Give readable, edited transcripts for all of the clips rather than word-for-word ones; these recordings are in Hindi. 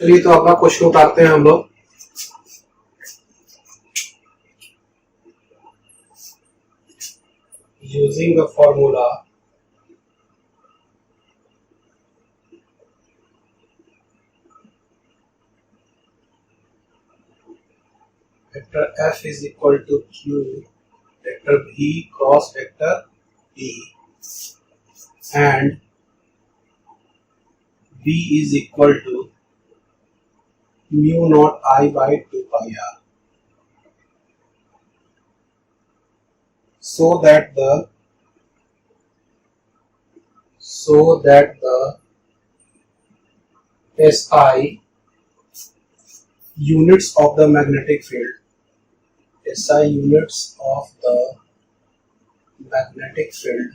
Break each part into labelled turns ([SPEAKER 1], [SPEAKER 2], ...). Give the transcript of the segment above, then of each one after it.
[SPEAKER 1] चलिए तो अपना क्वेश्चन उतारते हैं हम लोग। Using the formula vector F is equal to Q vector V cross vector B and B is equal to mu naught I by 2 pi r, so that the SI units of the magnetic field, SI units of the magnetic field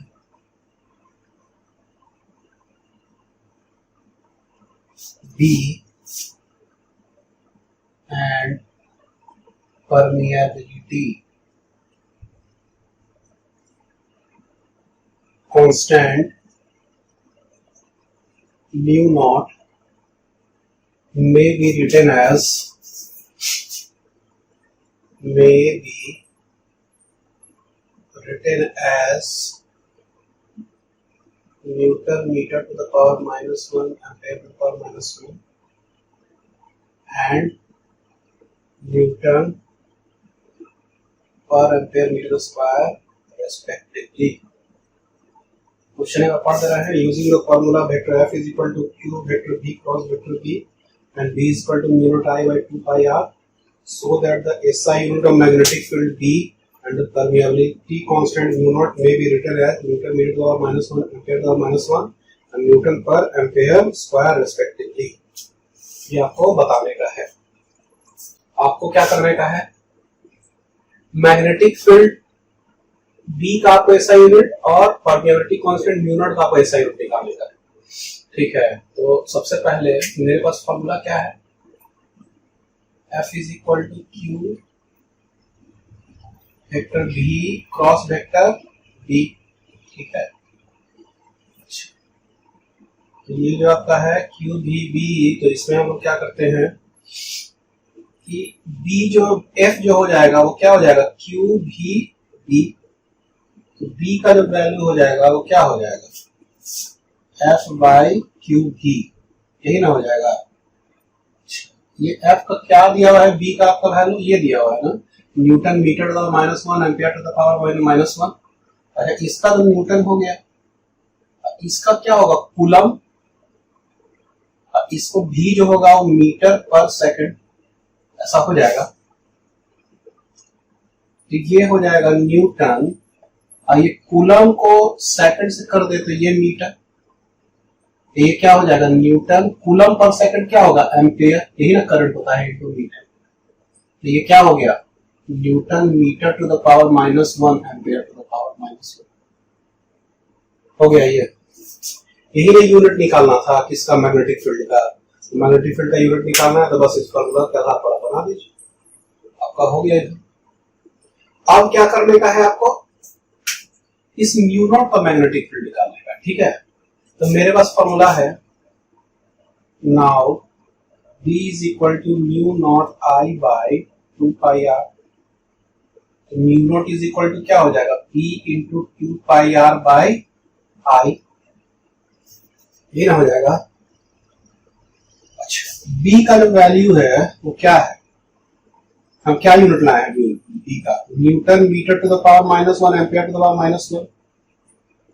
[SPEAKER 1] B and permeability constant mu naught may be written as Newton meter to the power minus 1 ampere to the power minus 1 and Newton per ampere meter square respectively. Question है पढ़ दे रहा है using the formula vector F is equal to Q vector V cross vector B and B is equal to mu naught I by 2 pi r, so that the SI unit of magnetic field B and the permeability constant mu naught may be written as Newton meter to the power minus 1 ampere to the power minus 1 and Newton per ampere square respectively. ये आपको बताने का है। आपको क्या करने का है, मैग्नेटिक फील्ड B का आपको SI यूनिट और परमेबिलिटी कांस्टेंट म्यू नॉट का आपको SI यूनिट निकालने का है। ठीक है, तो सबसे पहले मेरे पास फॉर्मूला क्या है, F is equal to Q vector V cross vector B। ठीक है, तो ये जो आपका है Q V B, तो इसमें हम लोग क्या करते हैं कि B जो F जो हो जाएगा वो क्या हो जाएगा Q V B, तो B का जो वैल्यू हो जाएगा वो क्या हो जाएगा F बाई क्यू भी, यही ना हो जाएगा। ये F का क्या दिया हुआ है, B का आपका वैल्यू ये दिया हुआ है ना, newton metre to the minus 1 ampere to the power minus 1। अच्छा, इसका तो न्यूटन हो गया, इसका क्या होगा कूलम, इसको भी जो होगा वो मीटर पर सेकंड, ऐसा हो जाएगा। तो ये हो जाएगा न्यूटन, ये कूलम को सेकंड से कर दे तो ये मीटर, ये क्या हो जाएगा न्यूटन, कूलम पर सेकंड क्या होगा एम्पियर, यही ना करंट होता है इनटू मीटर। तो ये क्या हो गया newton metre to the power minus 1 ampere to the power minus 1 हो गया। ये यही ना यूनिट निकालना था किसका, मैग्नेटिक फील्ड का। मैग्नेटिक फील्ड का यूनिट निकालना है तो बस इस फॉर्मूला के आधार पर बना दीजिए, आपका हो गया। अब क्या करने का है आपको, इस म्यू नॉट का मैग्नेटिक फील्ड निकालने का। ठीक है, तो मेरे पास फॉर्मूला है now B is equal to mu naught I by 2 pi r, तो mu naught is equal to क्या हो जाएगा B into 2 pi r by I, ये ना हो जाएगा। अच्छा, B का जो वैल्यू है वो क्या है, हम क्या यूनिट लाए हैं B का, newton metre to the power minus 1 ampere to the power minus 1।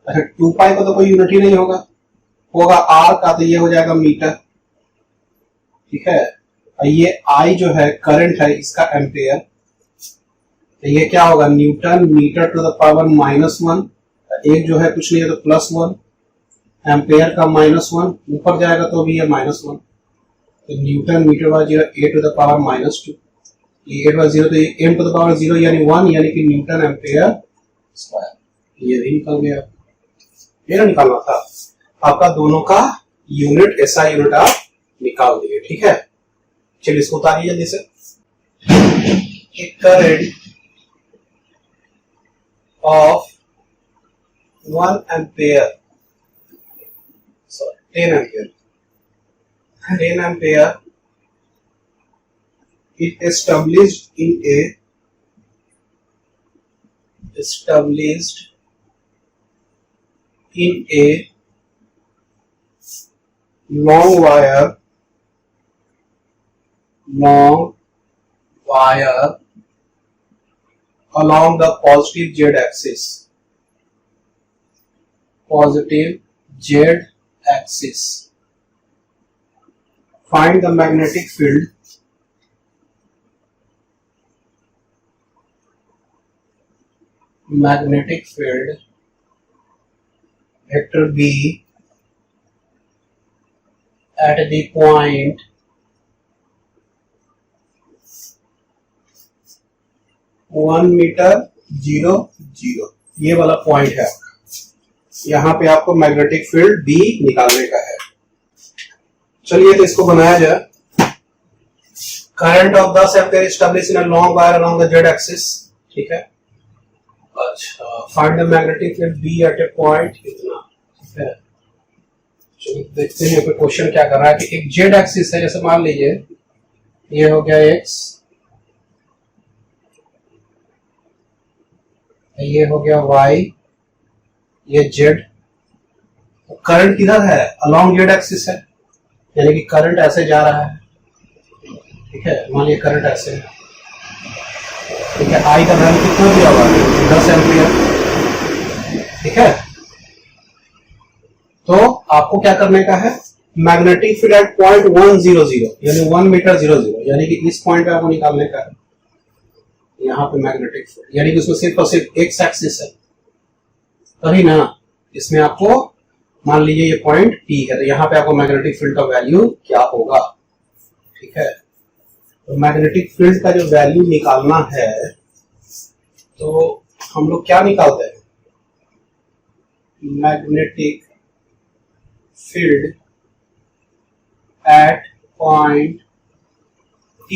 [SPEAKER 1] अच्छा, 2 पाई का तो कोई यूनिट ही नहीं होगा R का, तो ये हो जाएगा मीटर। ठीक है, और ये I जो है करंट है इसका एम्पियर, तो ये क्या होगा newton metre to the power minus 1, एक जो है कुछ नहीं है तो प्लस 1 एम्पियर का माइनस 1, ऊपर जाएगा तो भी ये माइनस 1, तो newton metre by 0 a to the power minus 2, ये 8 बाय 0 तो ये m टू द पावर 0 यानी 1, यानी कि न्यूटन एम्पियर स्क्वायर। ये भी निकल गया, ये ना निकालना था आपका, दोनों का यूनिट SI यूनिट आप निकाल दिए। ठीक है, चलिए इसको उतारिए जल्दी से। एक current of 1 ampere, sorry 10 ampere it established in a long wire along the positive z axis. Find the magnetic field vector B at the point 1 metre 0 0। ये वाला पॉइंट है, यहां पे आपको मैग्नेटिक फील्ड बी निकालने का है। चलिए तो इसको बनाया जाए। Current of 10 ampere establish in a long wire along the Z axis. ठीक है, अच्छा, find the magnetic field B at a point इतना। ठीक है, चलिए देखते हैं कोई क्वेश्चन क्या कर रहा है कि एक जेड एक्सिस है, जैसे मान लीजिए ये हो गया एक्स, ये हो गया वाई, ये जेड। करंट किधर है? अलोंग जेड एक्सिस है, यानी कि करंट ऐसे जा रहा है। ठीक है, मान लीजिए करंट ऐसे है। ठीक है, आई का वैल्यू कितना दिया हुआ है? 10 एम्पियर। ठीक है, तो आपको क्या करने का है? मैग्नेटिक फील्ड एट पॉइंट 1 0 0 यानी 1 मीटर 0 0, यानी कि इस पॉइंट पे आपको निकालने का है। यहाँ पे मैग्नेटिक फील्ड, यानी कि उसमें सिर्फ और सिर्फ एक्स एक्सिस है, तभी ना इसमें आपको मान लीजिए ये पॉइंट पी है, तो यहाँ पे आपको मैग्नेटिक फील्ड का वैल्यू क्या होगा? ठीक है, तो मैग्नेटिक फील्ड का जो वैल्यू निकालना है, तो हम लोग क्या निकालते हैं? Magnetic field at point P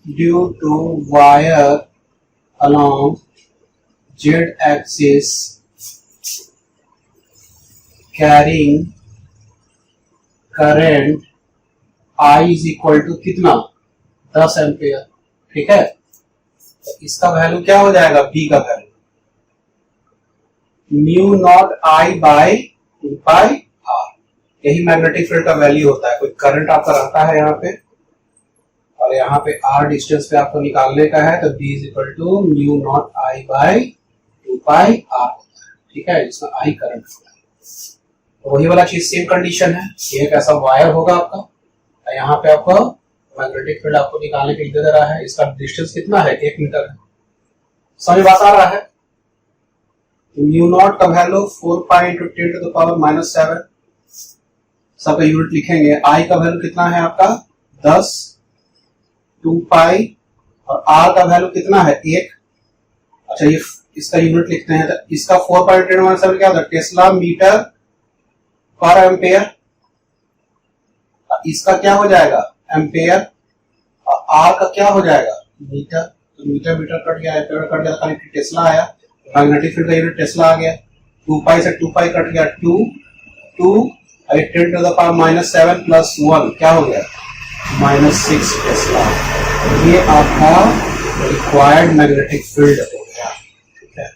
[SPEAKER 1] due to wire along Z axis carrying current I is equal to कितना? 10 एम्पियर। ठीक है, तो इसका वैल्यू क्या हो जाएगा? B का value mu naught I by 2 pi R। यही मैग्नेटिक फील्ड का वैल्यू होता है। कोई करंट आपका रहता है यहाँ पे, और यहाँ पे R डिस्टेंस पे आपको निकालने का है, तो B is equal to mu naught I by 2 pi R होता है। ठीक है, जिसमें I करंट होता है। तो वही वाला चीज, सेम कंडीशन है। ये एक ऐसा वायर होगा आपका, यहाँ पे आपको मैग्नेटिक फील्ड आपको निकालने के लिए दे रहा है। इसका डिस्टेंस कितना है? 1 मीटर है। समझ बात आ रहा है? म्यू नॉट का value 4 pi into 10 to the power -7, सबका यूनिट लिखेंगे। I का वैल्यू कितना है आपका? 10, 2 पाई, और R का वैल्यू कितना है? 1। अच्छा, ये इसका यूनिट लिखते हैं, तो इसका 4 पाई 10 -7 क्या होता है? Tesla metre per ampere. इसका क्या हो जाएगा? एम्पेयर। और R का क्या हो जाएगा? मीटर। तो मीटर मीटर कट गया, एम्पेयर कट गया, खाली टेस्ला आया। मैग्नेटिक फील्ड का यूनिट टेस्ला आ गया। 2 पाई से 2 पाई कट गया, 2 2, और 10 टू द पावर -7 प्लस 1 क्या हो गया? -6 टेस्ला। ये आपका रिक्वायर्ड मैग्नेटिक फील्ड हो गया। ठीक है,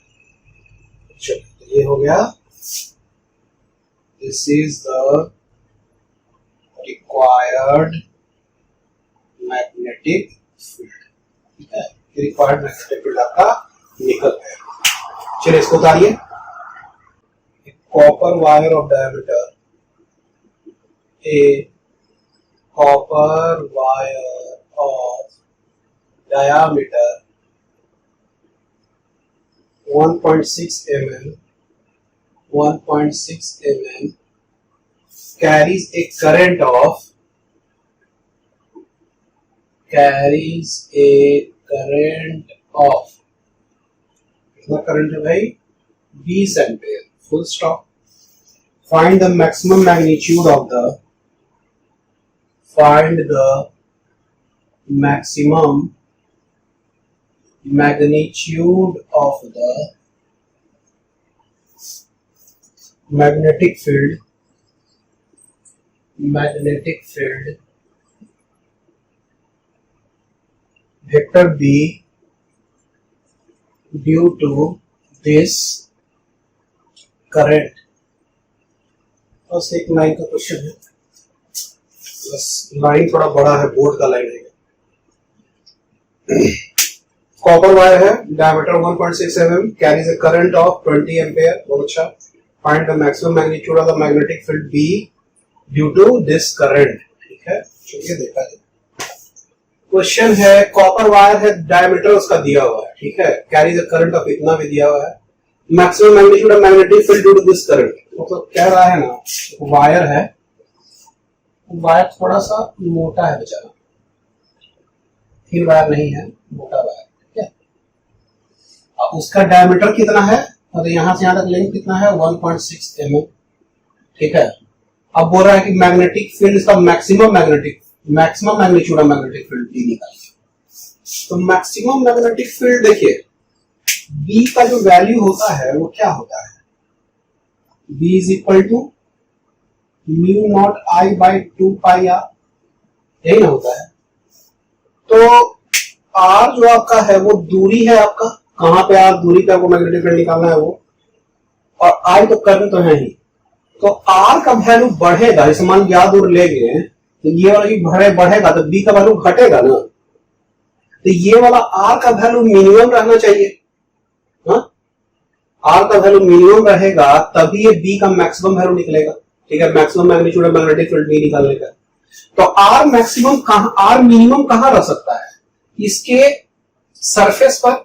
[SPEAKER 1] चलो ये हो गया। This is the required magnetic field. ठीक है, रिक्वायर्ड मैग्नेटिक फील्ड आपका निकल गया। चलिए इसको उतारिए। Copper wire of diameter, a copper wire of diameter 1.6 mm carries a current of कितना करंट है भाई? 20 ampere. Full stop. Find the maximum magnitude of the magnetic field vector B due to this current. बस एक लाइन का क्वेश्चन है, बस लाइन थोड़ा बड़ा है, बोर्ड का लाइन है। कॉपर वायर है, diameter 1.6 mm, carries a current of 20 ampere. बहुत अच्छा। Find the maximum magnitude of the magnetic field B due to this current. ठीक है, चलिए देखा जाए। क्वेश्चन है, कॉपर वायर है, डायमीटर उसका दिया हुआ है, ठीक है, कैरीज अ करंट ऑफ इतना भी दिया हुआ है, maximum magnitude of magnetic field due to this current. मतलब कह रहा है ना, वायर है, वायर थोड़ा सा मोटा है बेचारा, थिन वायर नहीं है, मोटा वायर, ठीक है। अब उसका डायमीटर कितना है, मतलब यहां से यहां तक लेंथ कितना है, 1.6 mm, ठीक है। अब बोल रहा है कि मैग्नेटिक फील्ड इसका maximum magnitude of magnetic field B निकालिए। तो मैक्सिमम मैग्नेटिक फील्ड देखिए, बी का जो वैल्यू होता है वो क्या होता है, B is equal to mu naught I by 2 pi R, यही ना होता है। तो आर जो आपका है वो दूरी है आपका, कहां पे आर दूरी पे आपको मैग्नेटिक फील्ड निकालना है वो, और आई तो करंट तो है ही। तो आर का वैल्यू बढ़ेगा, जैसे मान ज्यादा दूर ले गए तो ये वाला बढ़ेगा तो बी का वैल्यू घटेगा ना, तो ये वाला आर का वैल्यू मिनिमम रहना चाहिए। हाँ, आर का वैल्यू मिनिमम रहेगा तभी ये बी का मैक्सिमम वैल्यू निकलेगा, ठीक है, maximum magnitude of magnetic field B निकालने का। तो आर मैक्सिमम कहां, आर मिनिमम कहां रह सकता है, इसके सरफेस पर।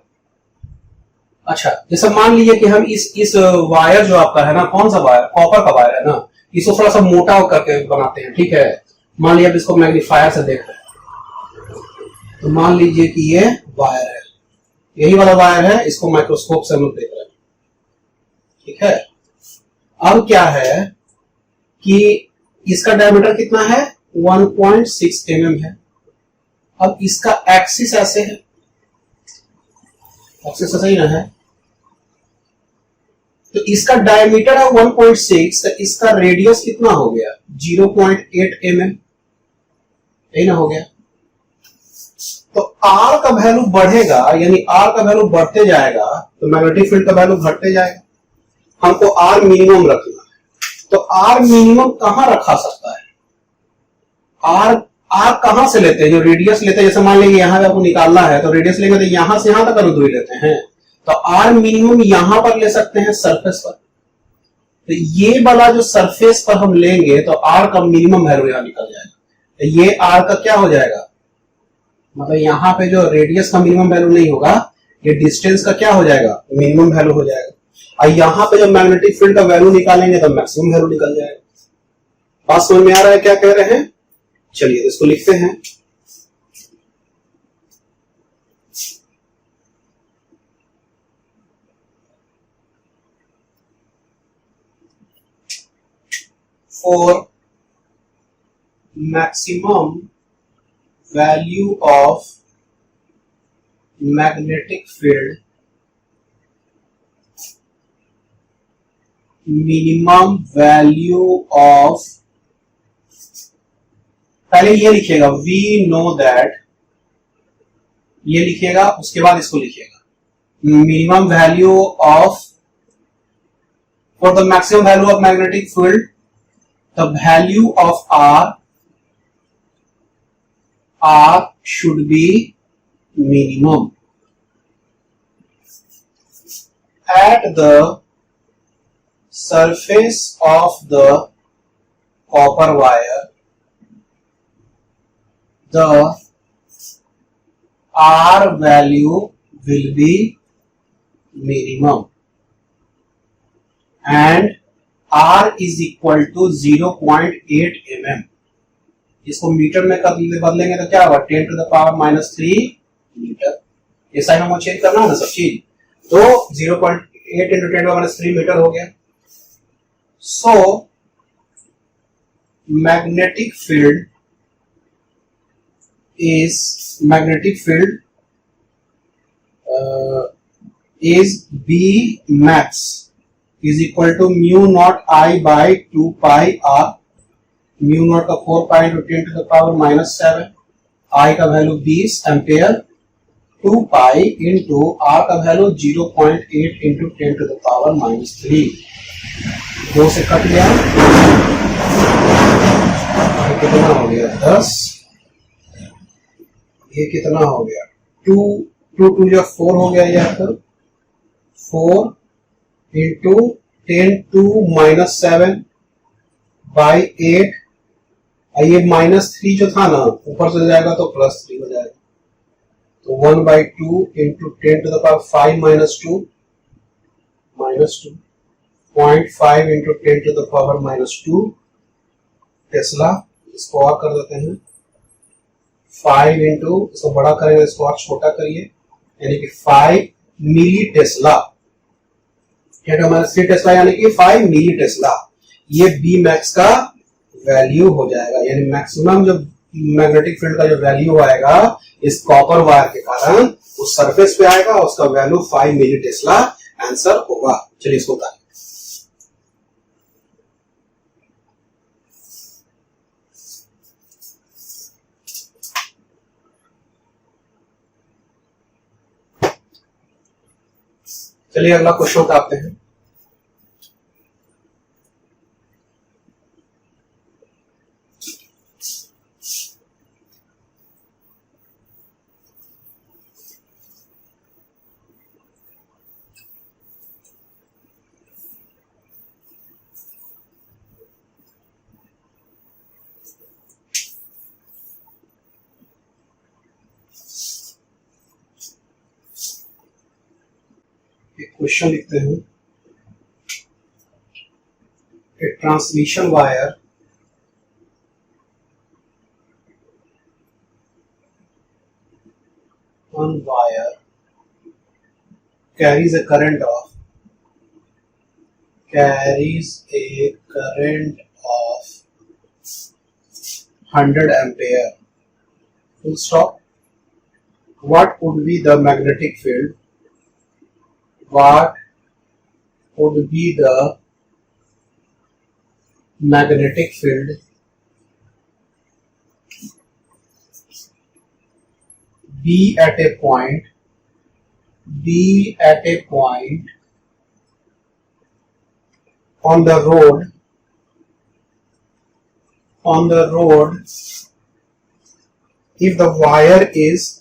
[SPEAKER 1] अच्छा, जैसे मान लीजिए कि हम इस वायर जो आपका है ना, कौन सा वायर, कॉपर का वायर है ना, इसको थोड़ा सा मोटा करके बनाते हैं, ठीक है। मान लीजिए अब इसको मैग्नीफायर से देख रहे हैं, तो मान लीजिए कि ये वायर है, यही वाला वायर है, इसको माइक्रोस्कोप से हम लोग देख रहे हैं, ठीक है। अब क्या है कि इसका डायमीटर कितना है, 1.6 mm है। अब इसका एक्सिस ऐसे है, एक्सिस ऐसे ही ना है, तो इसका डायमीटर है 1.6, तो इसका रेडियस कितना हो गया, 0.8 mm, यही ना हो गया। तो आर का वैल्यू बढ़ेगा, यानी आर का वैल्यू बढ़ते जाएगा तो मैग्नेटिक फील्ड का वैल्यू घटते जाएगा। हमको आर मिनिमम रखना है, तो आर मिनिमम कहां रखा सकता है, आर कहां से लेते हैं, जो रेडियस लेते हैं, जैसे मान लीजिए यहां पे आपको निकालना है तो रेडियस लेंगे तो यहां से यहां तक दूरी लेते हैं, तो आर मिनिमम यहां पर ले सकते हैं, सरफेस पर। तो ये वाला जो सरफेस पर हम लेंगे तो आर का मिनिमम वैल्यू यहां निकल जाएगा, तो ये आर का क्या हो जाएगा, मतलब यहां पे जो रेडियस का मिनिमम वैल्यू नहीं होगा, ये डिस्टेंस का क्या हो जाएगा, मिनिमम वैल्यू हो जाएगा। और यहां पे जब मैग्नेटिक फील्ड का वैल्यू निकालेंगे तो मैक्सिमम वैल्यू निकल जाएगा। बात समझ में आ रहा है क्या कह रहे हैं? चलिए इसको लिखते हैं। For maximum value of magnetic field, minimum value of, पहले ये लिखिएगा we know that, ये लिखिएगा, उसके बाद इसको लिखिएगा minimum value of, for the maximum value of magnetic field the value of r should be minimum at the surface of the copper wire. The r value will be minimum and r is equal to 0.8 mm. इसको मीटर में बदलेंगे तो क्या होगा, 10 to the power -3 मीटर। ये साइन हमको चेंज करना है ना सब चीज, तो 0.8 into 10 to the -3 मीटर हो गया। So magnetic field is B max is equal to mu naught I by 2 pi r, mu naught का 4 pi into 10 to the power -7, I का value 20 ampere, 2 pi into R का value 0.8 into 10 to the power -3, 2 से कट गया, ये कितना हो गया 10, ये कितना हो गया 2 2 या 4 हो गया, ये आपका 4 इंटू 10 टू -7 बाई 8, ये -3 जो था ना ऊपर से जाएगा तो +3 हो जाएगा, तो 1/2 into 10 to the power 5 -2 0.5 into 10 to the power -2 tesla. इसको और कर देते हैं 5 इंटू, इसको बड़ा करेंगे इसको और छोटा करिए, यानी कि 5 मिली टेस्ला, क्या हमारा 3 टेस्ला यानी कि 5 मिली टेस्ला, ये बी मैक्स का वैल्यू हो जाएगा, यानी मैक्सिमम जो मैग्नेटिक फील्ड का जो वैल्यू आएगा इस कॉपर वायर के कारण उस सरफेस पे आएगा, उसका वैल्यू 5 मिली टेस्ला आंसर होगा। चलिए इसको बताइए। चलिए अगला क्वेश्चन उठाते हैं। क्वेश्चन लिखते हैं, a transmission wire carries a current of 100 ampere, full stop. What would be the magnetic field? What would be the magnetic field be at a point on the road if the wire is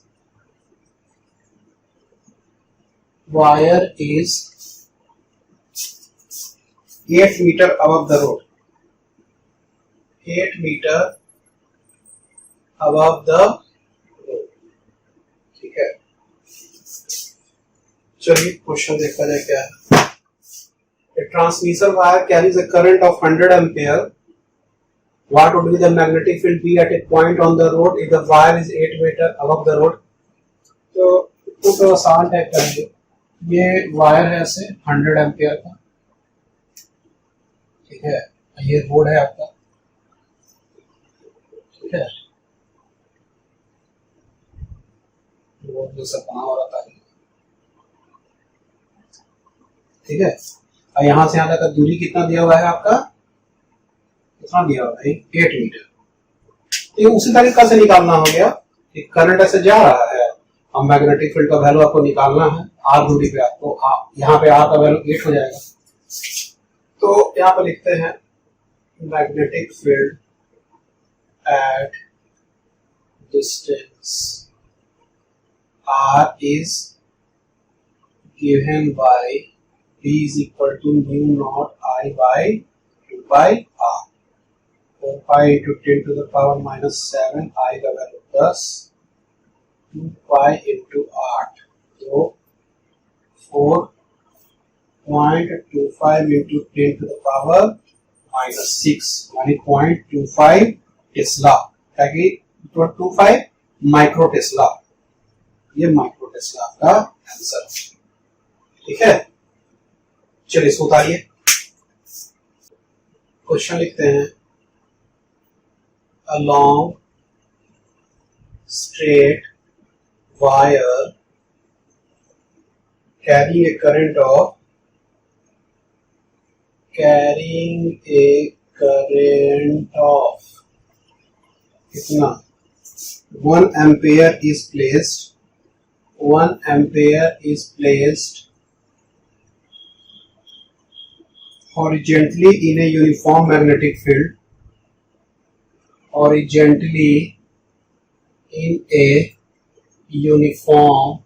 [SPEAKER 1] 8 meter above the road, 8 meter above the road, ठीक है। चलिए क्वेश्चन देखा जाए क्या है। A transmission wire carries a current of 100 ampere. What would be the magnetic field be at a point on the road if the wire is 8 meter above the road? तो इसको आसान टाइप करेंगे, ये वायर है ऐसे 100 एम्पियर का, ठीक है, ये रोड है आपका, ठीक है, रोड जैसा बना हुआ रहता है, ठीक है, और यहां से यहां तक दूरी कितना दिया हुआ है आपका, कितना दिया हुआ है 8 मीटर। तो उसी तरीका से निकालना हो गया कि करंट ऐसे जा रहा है और मैग्नेटिक फील्ड का वैल्यू आपको निकालना है, आर दूरी पे आपको यहाँ पे आर का वैल्यू 8 हो जाएगा। तो यहाँ पे लिखते हैं magnetic field at distance R is given by B is equal to mu naught I by 2 by R, 4 pi into 10 to the power -7, I का वैल्यू 10, 2 pi into 8, तो 4.25 into 10 to the power -6, यानी 0.25 टेस्ला, ताकि 0.25 माइक्रो टेस्ला, ये माइक्रो टेस्ला का आंसर, ठीक है। चलिए इसको उतारिए, क्वेश्चन लिखते हैं, along straight wire carrying a current of कितना 1 ampere is placed 1 ampere is placed horizontally in a uniform magnetic field, horizontally in a uniform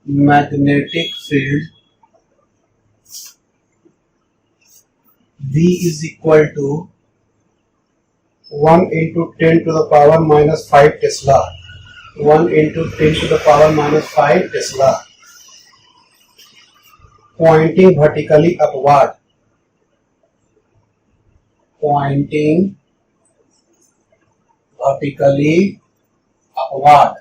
[SPEAKER 1] magnetic field, V is equal to 1 into 10 to the power minus 5 Tesla. 1 into 10 to the power minus 5 Tesla, pointing vertically upward. Pointing vertically upward.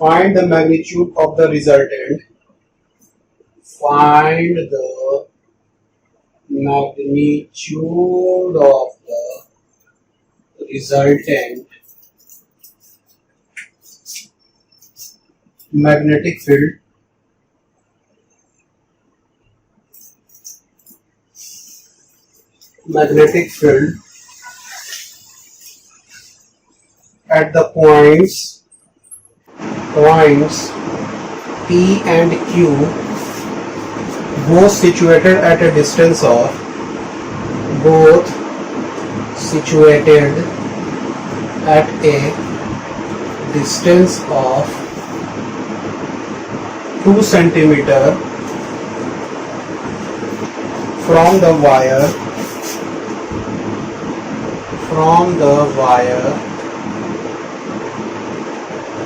[SPEAKER 1] Find the magnitude of the resultant. Find the magnitude of the resultant magnetic field at the points P and Q, both situated at a distance of 2 centimeter from the wire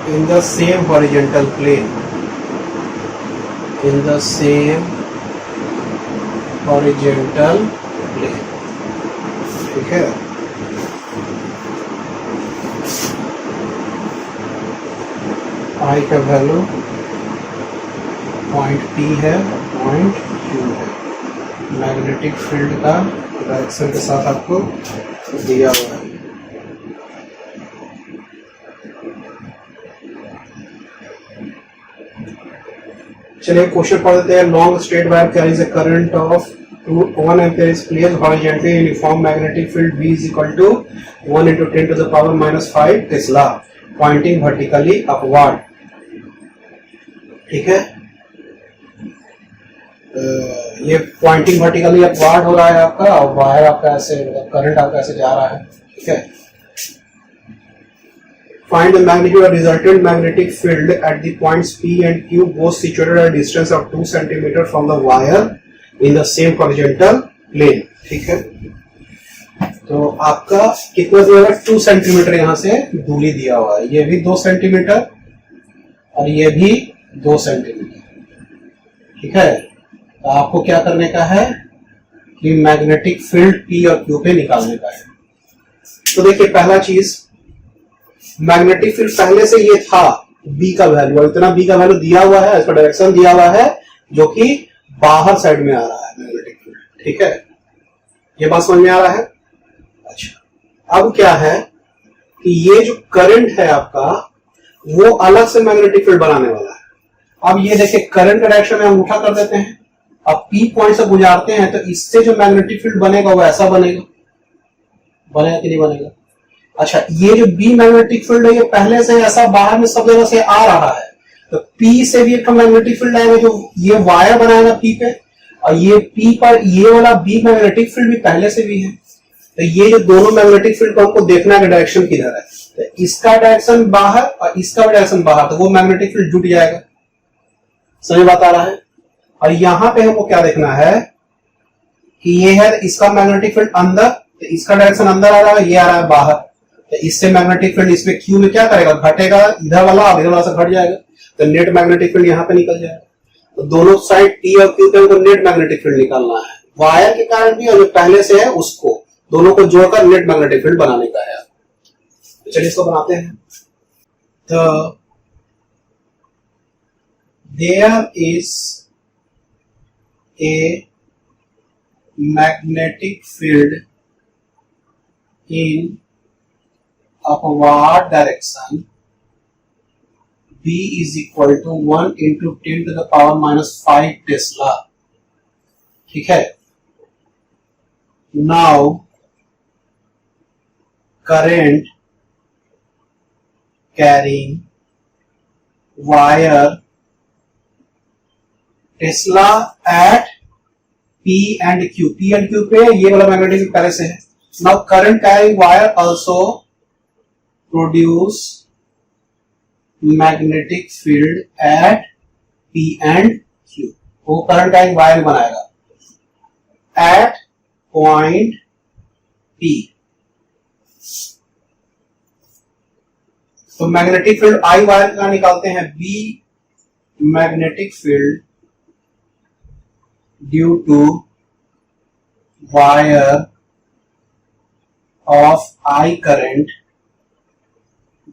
[SPEAKER 1] in the same horizontal plane. ठीक है। I का वैल्यू पॉइंट P है, पॉइंट Q है। मैग्नेटिक फील्ड का डायरेक्शन के साथ आपको दिया हुआ है। चलिए क्वेश्चन पढ़ देते हैं। Long straight wire carries a current of 1 ampere is placed horizontally in uniform magnetic field V is equal to 1 into 10 to the power minus 5 Tesla, pointing vertically upward. ठीक है, ये पॉइंटिंग वर्टिकली अपवार्ड हो रहा है आपका, और वायर आपका ऐसे, करंट आपका ऐसे जा रहा है। ठीक है। Find the magnitude of resultant magnetic field at the points P and Q, both situated at a distance of 2 centimeter from the wire in the same horizontal plane. ठीक है। तो आपका कितना दिया हुआ है? 2 सेंटीमीटर यहाँ से दूरी दिया हुआ है। ये भी 2 सेंटीमीटर और ये भी 2 सेंटीमीटर। ठीक है। तो आपको क्या करने का है कि मैग्नेटिक फील्ड P और Q पे निकालने का है। तो देखिए पहला चीज, मैग्नेटिक फील्ड पहले से ये था B का वैल्यू, और इतना B का वैल्यू दिया हुआ है, इसका डायरेक्शन दिया हुआ है जो कि बाहर साइड में आ रहा है मैग्नेटिक फील्ड। ठीक है, ये बात समझ में आ रहा है। अच्छा, अब क्या है कि ये जो करंट है आपका वो अलग से मैग्नेटिक फील्ड बनाने वाला है। अब ये देखिए करंट का डायरेक्शन में अंगूठा कर देते हैं, अब P पॉइंट से गुजारते हैं तो इससे जो मैग्नेटिक फील्ड बनेगा वो ऐसा बनेगा कि नहीं बनेगा? अच्छा, ये जो B मैग्नेटिक फील्ड है ये पहले से ऐसा बाहर में सब जगह से आ रहा है, तो P से भी एक मैग्नेटिक फील्ड आएगा जो ये वायर बनाएगा P पे, और ये P पर ये वाला B मैग्नेटिक फील्ड भी पहले से भी है। तो ये जो दोनों मैग्नेटिक फील्ड को हमको देखना है डायरेक्शन किधर है, तो इसका डायरेक्शन बाहर और इसका डायरेक्शन बाहर, तो वो मैग्नेटिक फील्ड जुट जाएगा। समझ बात आ रहा है। और यहां पे हमको क्या देखना है कि ये है इसका मैग्नेटिक फील्ड अंदर, तो इसका डायरेक्शन अंदर आ रहा है, ये आ रहा है बाहर, तो इससे मैग्नेटिक फील्ड इसमें Q में क्या करेगा, घटेगा, इधर वाला और इधर वाला से घट जाएगा, तो नेट मैग्नेटिक फील्ड यहाँ पे निकल जाएगा। तो दोनों साइड P और Q पे हमको नेट मैग्नेटिक फील्ड निकालना है, वायर के कारण भी और जो पहले से है उसको, दोनों को जोड़कर नेट मैग्नेटिक फील्ड बनाने का है। तो चलिए इसको बनाते हैं। तो there is a magnetic field in upward direction, B is equal to 1 into 10 to the power minus 5 Tesla. ठीक है। Now current carrying wire Tesla at P and Q. P and Q पे ये वाला मैग्नेटिक फील्ड पहले से है. Now current carrying wire also produce magnetic field at P and Q. वो करंट carrying wire बनाएगा at point P. तो मैग्नेटिक फील्ड I वायर का निकालते हैं. B magnetic field due to wire of I current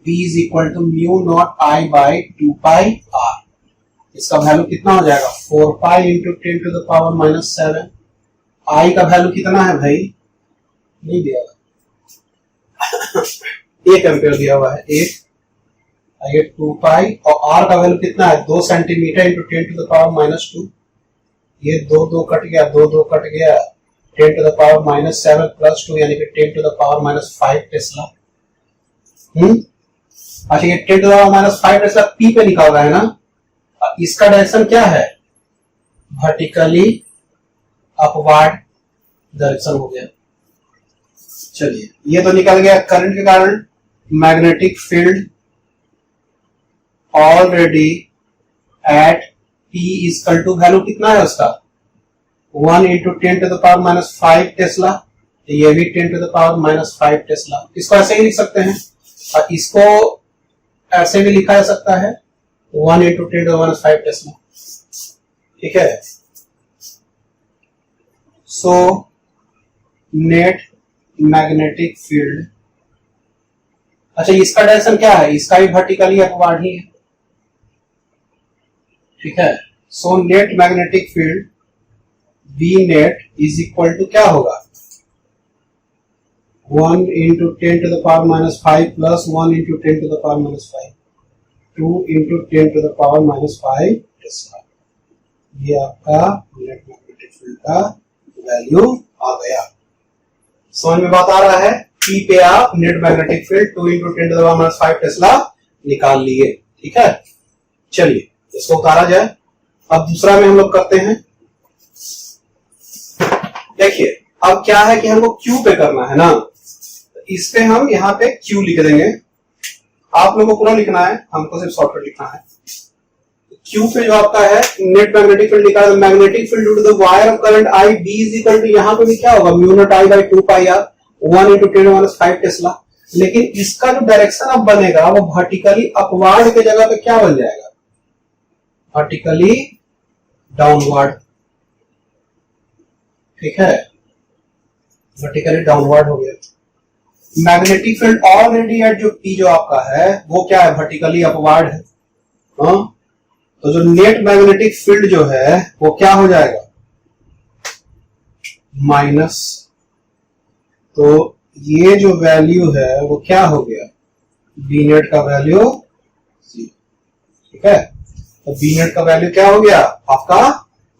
[SPEAKER 1] B is equal to mu naught I by 2 pi R. इसका वैल्यू कितना हो जाएगा 4 pi into 10 to the power minus 7. I का वैल्यू कितना है भाई, नहीं दिया 1 एम्पियर दिया हुआ है. 2 पाई और R का वैल्यू कितना है 2 centimetre into 10 to the power minus 2. ये 2 कट गया, 2 कट गया. 10 to the power minus 7 plus 2 यानी कि 10 to the power minus 5 tesla. अच्छा ये 10 to the power minus 5 tesla P पे निकाल रहा है ना. इसका डायरेक्शन क्या है, वर्टिकली अपवर्ड डायरेक्शन हो गया. चलिए ये तो निकल गया. करंट के कारण magnetic field already at P equal to value कितना है उसका 1 into 10 to the power minus 5 tesla. ये भी 10 to the power minus 5 tesla. इसको ऐसे ही लिख सकते हैं और इसको ऐसे भी लिखा जा सकता है 1 into 10 to the minus 5 tesla. ठीक है. So net magnetic field. अच्छा इसका डायरेक्शन क्या है, इसका भी वर्टिकली अपवर्ड ही है. ठीक है. So net magnetic field B net is equal to क्या होगा 1 into 10 to the power minus 5 plus 1 into 10 to the power minus 5 2 into 10 to the power minus 5 tesla. ये आपका नेट मैग्नेटिक फील्ड का वैल्यू आ गया. समझ में बात आ रहा है. P पे आप net magnetic field 2 into 10 to the power minus 5 tesla निकाल लिए. ठीक है. चलिए इसको उतारा जाए. अब दूसरा में हम लोग करते हैं. देखिए अब क्या है कि हमको Q पे करना है ना, इस पे हम यहाँ पे Q लिख देंगे. आप लोगों को पूरा लिखना है, हमको सिर्फ शॉर्टकट लिखना है. Q पे जो आपका है नेट मैग्नेटिक फील्ड निकाल. Magnetic field due to the wire of current I B is equal to यहाँ पे भी क्या होगा mu naught I by 2 pi R 1 into 10 minus 5 tesla. लेकिन इसका जो डायरेक्शन अब बनेगा वो वर्टिकली अपवर्ड के जगह पे क्या बन जाएगा वर्टिकली डाउनवर्ड. ठीक है. वर्टिकली डाउनवर्ड हो गया. मैग्नेटिक फील्ड ऑलरेडी एट जो P जो आपका है वो क्या है वर्टिकली अपवर्ड है. तो जो नेट मैग्नेटिक फील्ड जो है वो क्या हो जाएगा माइनस. तो ये जो वैल्यू है वो क्या हो गया B नेट का वैल्यू 0. ठीक है. तो B नेट का वैल्यू क्या हो गया आपका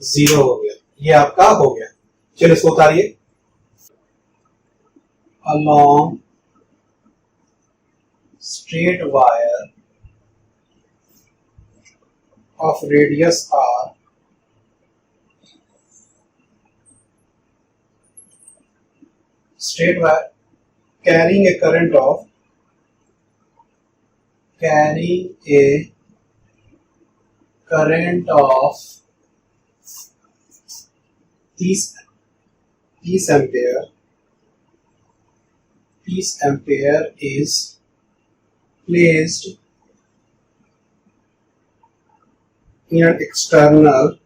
[SPEAKER 1] 0 हो गया. ये आपका हो गया. चलिए इसको उतारिए. along straight wire of radius r straight wire carrying a current of 30 ampere is placed in an external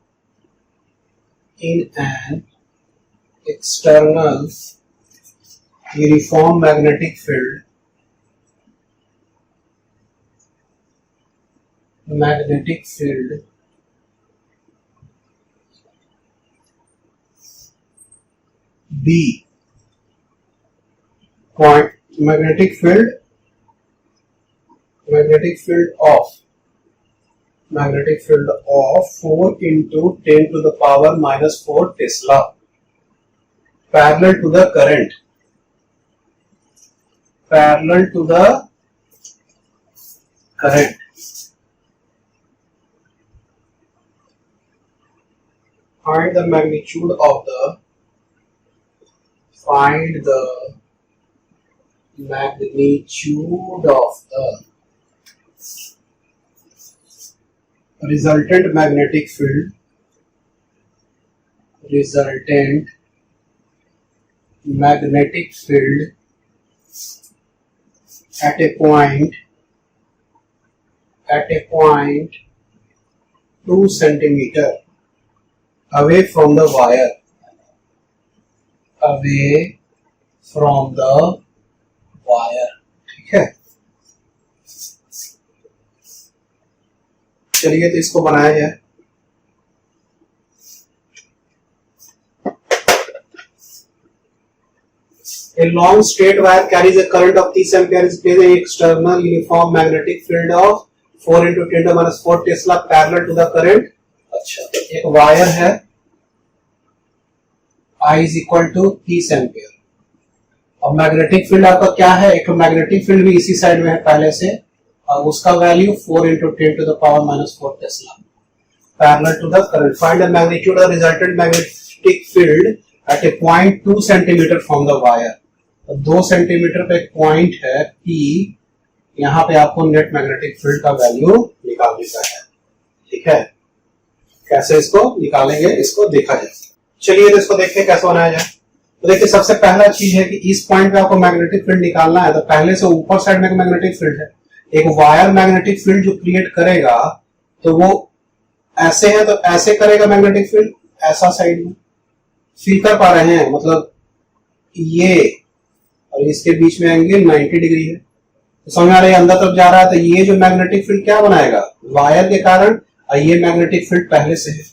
[SPEAKER 1] uniform magnetic field B. Point magnetic field of 4 into 10 to the power minus 4 Tesla parallel to the current parallel to the current. Find the magnitude of the resultant magnetic field at a point 2 centimeter away from the wire, ठीक है। चलिए तो इसको बनाया जाए। A long straight wire carries a current of 30 ampere is placed in external uniform magnetic field of 4 into 10 to minus 4 Tesla parallel to the current। अच्छा, एक वायर है, I is equal to 30 ampere. अब मैग्नेटिक फील्ड आपका क्या है, एक मैग्नेटिक फील्ड भी इसी साइड में है पहले से, और उसका value 4 into 10 to the power minus 4 Tesla parallel to the current। Find the magnitude of resultant magnetic field at a point 2 centimeter from the wire। 2 centimetre पे एक पॉइंट है P, यहाँ पे आपको नेट मैग्नेटिक फील्ड का वैल्यू निकालने का है, ठीक है। कैसे इसको निकालेंगे, इसको देखा जाए। चलिए तो इसको देखते हैं कैसे बनाया जाए। तो देखिए सबसे पहला चीज है कि इस पॉइंट पे आपको मैग्नेटिक फील्ड निकालना है, तो पहले से ऊपर साइड में मैग्नेटिक फील्ड है, एक वायर मैग्नेटिक फील्ड जो क्रिएट करेगा तो वो ऐसे है, तो ऐसे करेगा मैग्नेटिक फील्ड, ऐसा साइड में फील कर पा रहे हैं, मतलब ये और इसके बीच में एंगल 90 डिग्री है, तो समझ आ रहा है अंदर तरफ जा रहा है। तो ये जो मैग्नेटिक फील्ड क्या बनाएगा, वायर के कारण, और ये मैग्नेटिक फील्ड पहले से है,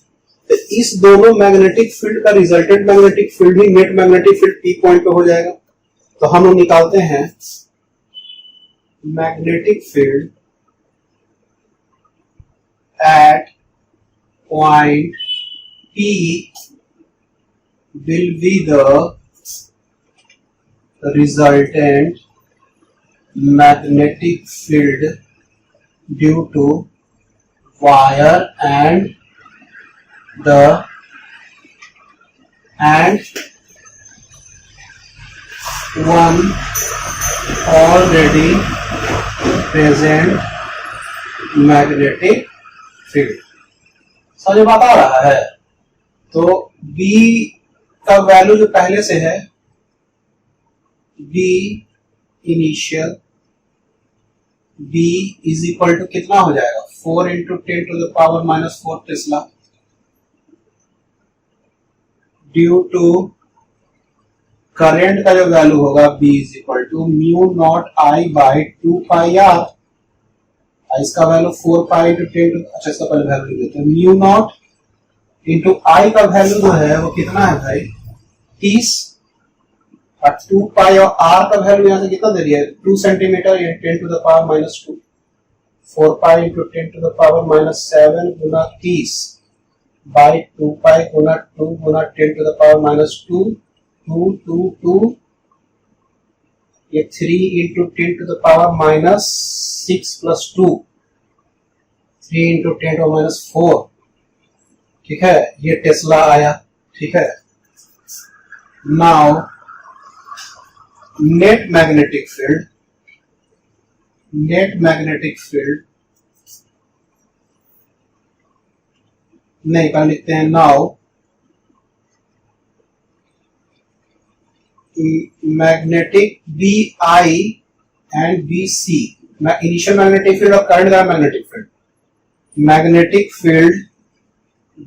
[SPEAKER 1] तो इस दोनों मैग्नेटिक फील्ड का रिजल्टेंट मैग्नेटिक फील्ड ही net magnetic field P point पे हो जाएगा। तो हम लोग निकालते हैं magnetic field at point P will be the resultant magnetic field due to wire and one already present magnetic field। समझ बात आ रहा है। तो B का वैल्यू जो पहले से है, B initial, B is equal to कितना हो जाएगा, 4 into 10 to the power minus 4 tesla, due to current का जो वैल्यू होगा B is equal to mu naught I by 2 pi R। इसका वैल्यू 4 पाई इंटू 10 टू, अच्छा इसका पहले वैल्यू लिख देते हैं, म्यू नॉट इंटू I का वैल्यू जो है वो कितना है भाई 30, और 2 पाई और R का वैल्यू यहाँ से कितना दे दिया है 2 centimetre, 10 to the power minus 2, 4 pi into 10 to the power minus 7 गुना 30 बाई 2 पाई गुना 2 गुना 10 टू द पावर माइनस 2, 2 2 2, ये 3 into 10 to the power minus 6 plus 2, 3 into 10 to minus 4, ठीक है, ये टेस्ला आया, ठीक है। नाउ नेट मैग्नेटिक फील्ड नहीं कर लिखते हैं। Now magnetic BI and BC, initial magnetic field और करंट का magnetic field, magnetic field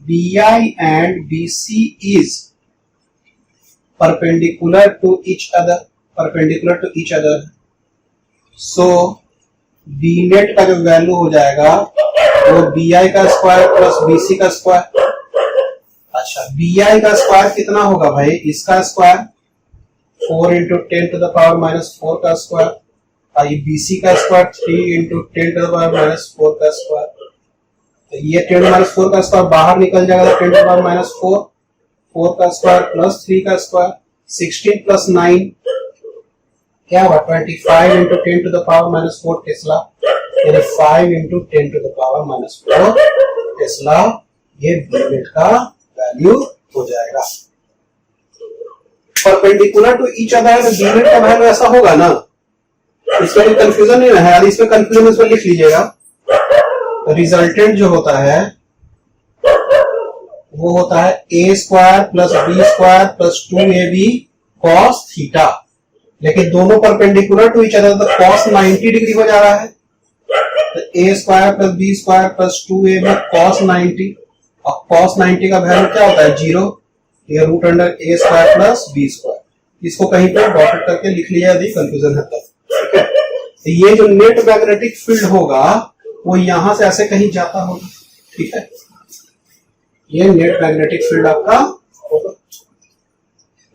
[SPEAKER 1] BI and BC is perpendicular to each other, so B net का जो वैल्यू हो जाएगा वो BI का स्क्वायर प्लस BC का स्क्वायर। अच्छा, BI का स्क्वायर कितना होगा भाई, इसका square 4 into 10 to the power minus 4 का स्क्वायर, और ये BC का square 3 into 10 to the power minus 4 का स्क्वायर। तो ये 10 माइनस 4 का स्क्वायर बाहर निकल जाएगा, 10 टू पावर माइनस 4 का स्क्वायर प्लस 3 का स्क्वायर, 16 प्लस 9 क्या हुआ 25 into 10 to the power minus 4 tesla, यानी 5 into 10 to the power minus 4 tesla, ये बीनेट का वैल्यू हो जाएगा। परपेंडिकुलर टू ईच अदर है, बीनेट का वैल्यू ऐसा होगा ना, इसमें कोई कंफ्यूजन नहीं है। यदि इसमें कंफ्यूजन इसमें लिख लीजिएगा। रिजल्टेंट जो होता है वो होता है A square plus B square plus 2ab cos theta, लेकिन दोनों परपेंडिकुलर टू ईच अदर, तो कॉस 90 डिग्री हो जा रहा है, तो A square plus B square plus 2ab cos 90, और कॉस 90 का वैल्यू क्या होता है 0, ये रूट अंडर ए स्क्वायर प्लस बी स्क्वायर। इसको कहीं पे डॉटेड करके लिख लिया यदि कंफ्यूजन है तब, ठीक है। तो ये जो नेट मैग्नेटिक फील्ड होगा वो यहां से ऐसे कहीं जाता होगा, ठीक है। ये नेट मैग्नेटिक फील्ड आपका होगा,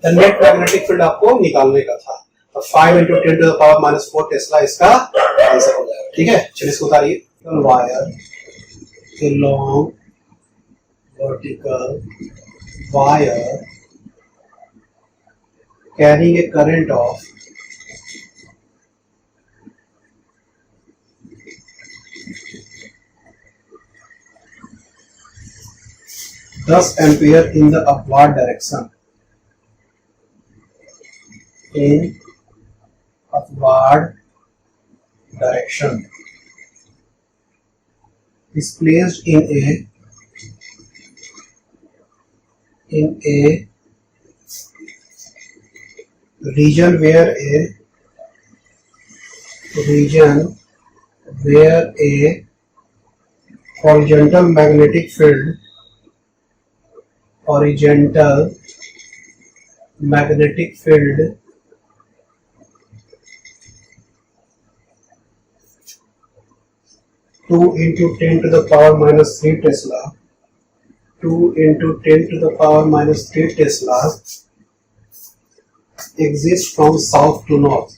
[SPEAKER 1] तो नेट मैग्नेटिक फील्ड आपको निकालने का था। तो 5 into 10 to the power minus 4 tesla इसका आंसर हो जाएगा, ठीक है। चलिए इसको उतारिए। Wire long vertical wire carrying a current of 10 ampere in the upward direction, in upward direction is placed in a region where a horizontal magnetic field two into 10 to the power minus 3 Tesla, 2 into 10 to the power minus 3 Tesla exists from south to north,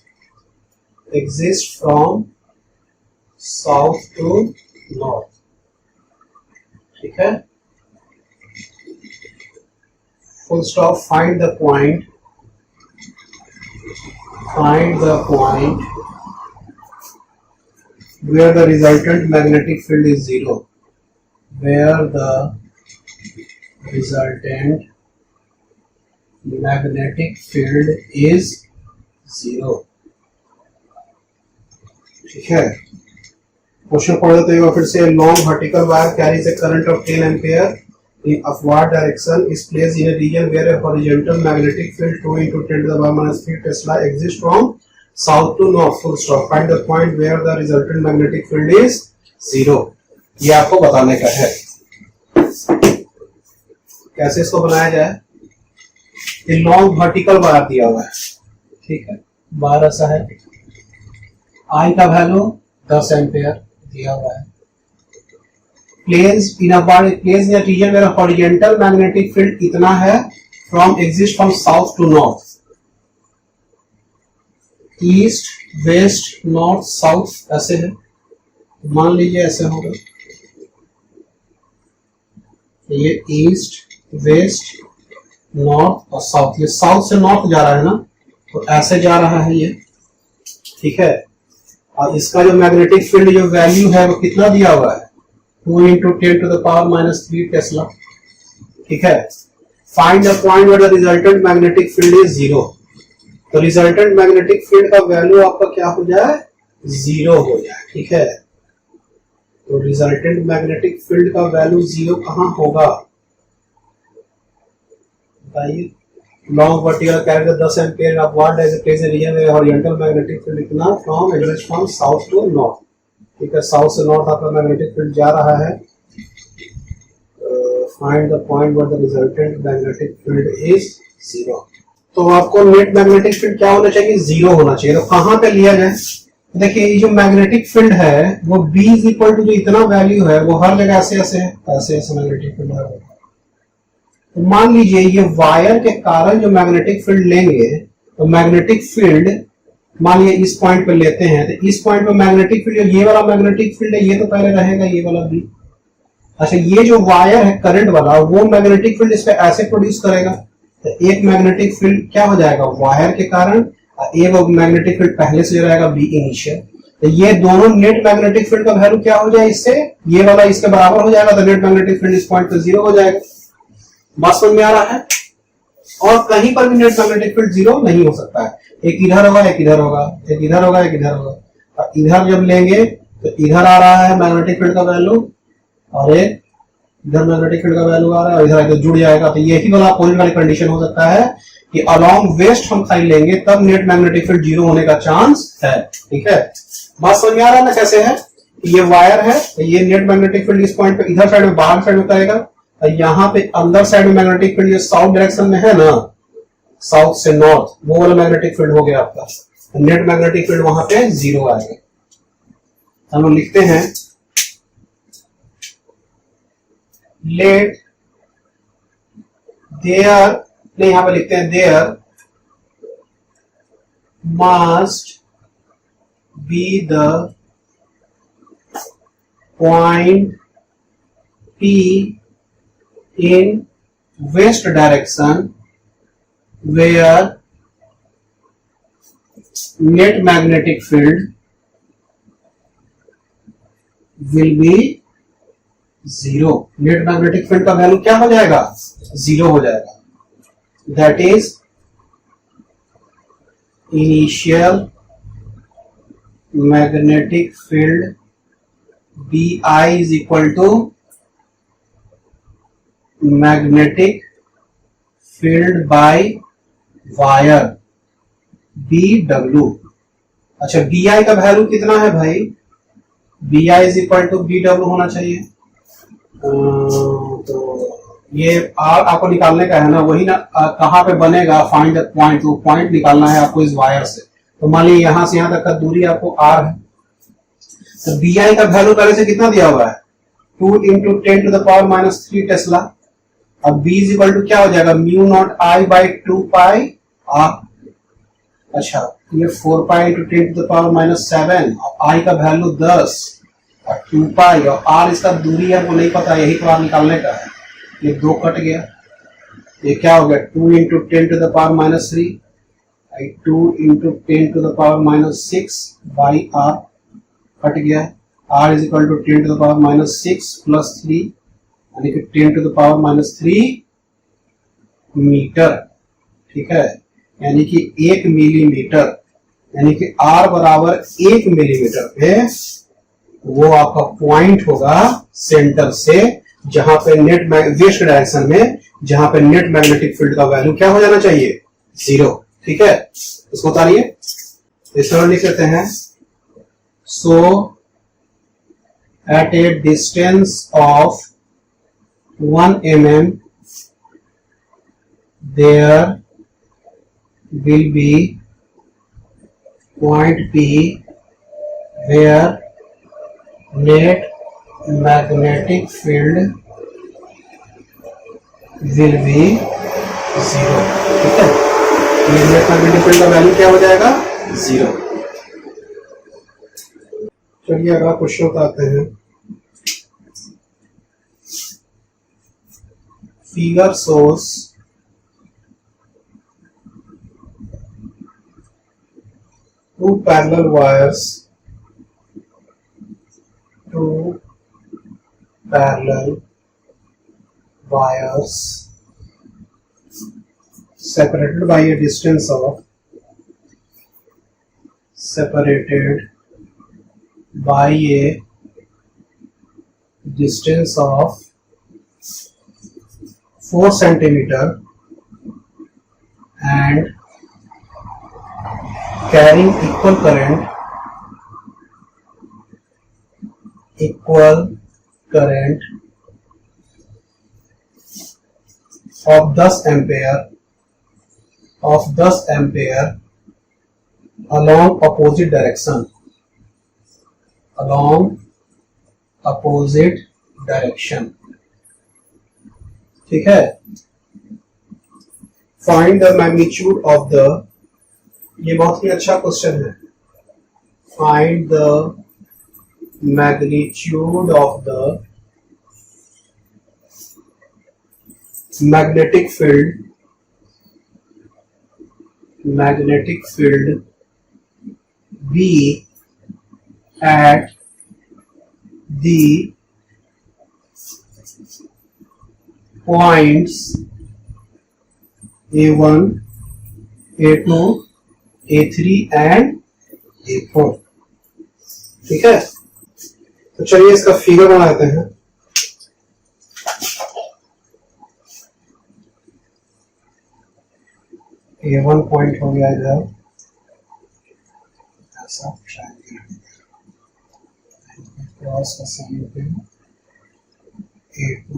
[SPEAKER 1] ठीक है। Full stop. Find the point where the resultant magnetic field is zero, ठीक है। क्वेश्चन पढ़ देते हैं फिर से। Long vertical wire carries A current of 10 ampere in upward direction is placed in a region where a horizontal magnetic field 2 into 10 to the power minus 3 Tesla exists from south to north. Full stop. Find the point where the resultant magnetic field is zero. ये आपको बताने का है। कैसे इसको बनाया जाए? ये लॉन्ग वर्टिकल वायर दिया हुआ है, ठीक है। वायर ऐसा है, आई का वैल्यू 10 एम्पियर दिया हुआ है। Placed in a region where a horizontal magnetic field इतना है, exists from south to north, east, west, north, south ऐसे है। मान लीजिए ऐसे होगा, ये ईस्ट, वेस्ट, नॉर्थ और साउथ। ये साउथ से नॉर्थ जा रहा है ना, तो ऐसे जा रहा है ये, ठीक है। और इसका जो मैग्नेटिक फील्ड जो वैल्यू है वो कितना दिया हुआ है 2 into 10 to the power minus 3 Tesla, ठीक है। Find the point where the resultant magnetic field is zero. तो resultant magnetic field का वैल्यू आपका क्या हो जाए 0 हो जाए, ठीक है। तो resultant magnetic field का वैल्यू 0 कहाँ होगा बताइए। Long vertical carry 10 ampere upward as place in region में हॉरिजॉन्टल मैग्नेटिक फील्ड इतना exists from south to north, ठीक है। साउथ से नॉर्थ आपका मैग्नेटिक फील्ड जा रहा है। Find the point where the resultant magnetic field is 0। तो आपको नेट मैग्नेटिक फील्ड क्या होना चाहिए 0 होना चाहिए। तो कहां पे लिया जाए? देखिए ये जो मैग्नेटिक फील्ड है वो B इज इक्वल टू जो इतना वैल्यू है वो हर जगह ऐसे ऐसे है, ऐसे ऐसे मैग्नेटिक फील्ड है। तो मान लीजिए ये वायर के कारण जो मैग्नेटिक फील्ड लेंगे, तो मैग्नेटिक फील्ड मान लीजिए इस पॉइंट पे लेते हैं, तो इस पॉइंट पे मैग्नेटिक फील्ड, ये वाला मैग्नेटिक फील्ड है, ये तो पहले रहेगा, ये वाला भी। अच्छा ये जो वायर है करंट वाला, वो मैग्नेटिक फील्ड इस पे ऐसे प्रोड्यूस करेगा, तो एक मैग्नेटिक फील्ड क्या हो जाएगा वायर के कारण, ए वो मैग्नेटिक फील्ड पहले से जो रहेगा बी इनिशियल, तो ये दोनों नेट मैग्नेटिक फील्ड का वैल्यू क्या हो जाए इससे, ये वाला इसके बराबर हो जाएगा, तो नेट मैग्नेटिक फील्ड इस पॉइंट पे 0 हो जाएगा। बात समझ में आ रहा है? और कहीं पर भी नेट मैग्नेटिक फील्ड 0 नहीं हो सकता है, एक इधर होगा, एक इधर होगा, एक इधर होगा, एक इधर होगा। और इधर जब लेंगे तो इधर आ रहा है मैग्नेटिक फील्ड का वैल्यू, और एक इधर मैग्नेटिक फील्ड का वैल्यू आ रहा है, और इधर आके जुड़ जाएगा। तो यही वाला अपोजिट वाली कंडीशन हो सकता है कि अलोंग वेस्ट हम साइड लेंगे तब नेट मैग्नेटिक फील्ड 0 होने का चांस है। ठीक है, बात समझ में आ रहा है ना कैसे है? ये वायर है, तो ये नेट मैग्नेटिक फील्ड इस पॉइंट पे इधर साइड में बाहर साइड में करेगा, और यहाँ पे अंदर साइड में मैग्नेटिक फील्ड ये साउथ डायरेक्शन में है ना, साउथ से नॉर्थ, वो वाला मैग्नेटिक फील्ड हो गया आपका, नेट मैग्नेटिक फील्ड वहां पे 0 आएगा। हम लोग लिखते हैं लेट देयर, नहीं यहां पे लिखते हैं there must be the point P in west direction where net magnetic field will be 0। Net magnetic field का वैल्यू क्या हो जाएगा? 0 हो जाएगा। That is initial magnetic field BI is equal to magnetic field by wire BW। अच्छा, BI का वैल्यू कितना है भाई? BI is equal to BW होना चाहिए। तो ये R आपको निकालने का है ना, वही ना कहाँ पे बनेगा, फाइंड द पॉइंट, वो पॉइंट निकालना है आपको इस वायर से। तो मान लीजिए यहां से यहां तक का दूरी आपको R है, तो BI का वैल्यू पहले से कितना दिया हुआ है? 2 इंटू 10⁻³ टेस्ला। अब B इज इक्वल टू क्या हो जाएगा? Mu naught I by 2 pi R। अच्छा, ये 4 पाई इंटू 10⁻⁷, और I का वैल्यू 10 और 2 पाई, और R इसका दूरी है वो नहीं पता, यही तो R निकालने का है। ये 2 कट गया, ये क्या हो गया? 2 into 10⁻³ 2 into 10⁻⁶ by R cut गया। R is equal to 10⁻⁶ plus 3, यानी कि 10⁻³ मीटर। ठीक है, यानी कि 1 मिलीमीटर, यानी कि R बराबर 1 मिलीमीटर पे वो आपका पॉइंट होगा सेंटर से, जहां पे नेट वेस्ट डायरेक्शन में, जहां पे नेट मैग्नेटिक फील्ड का वैल्यू क्या हो जाना चाहिए? 0। ठीक है, इसको उतारिए, इस तरह लिख लेते हैं। So at a distance of 1 mm there will be point P where net magnetic field will be 0। ठीक है, ये नेट मैग्नेटिक फील्ड का वैल्यू क्या हो जाएगा? 0। चलिए अगला क्वेश्चन बताते हैं। Figure shows two parallel wires, separated by a distance of by a distance of 4 centimeter and carrying equal current of 10 ampere along opposite direction। ठीक है, find the magnitude of the, ये बहुत ही अच्छा क्वेश्चन है। Find the magnitude of the magnetic field magnetic field B at the points A1, A2, A3 and A4। ठीक है, तो चलिए इसका फिगर बनाते हैं। A1 पॉइंट हो गया इधर, ऐसा क्रॉस का साइन पे A2,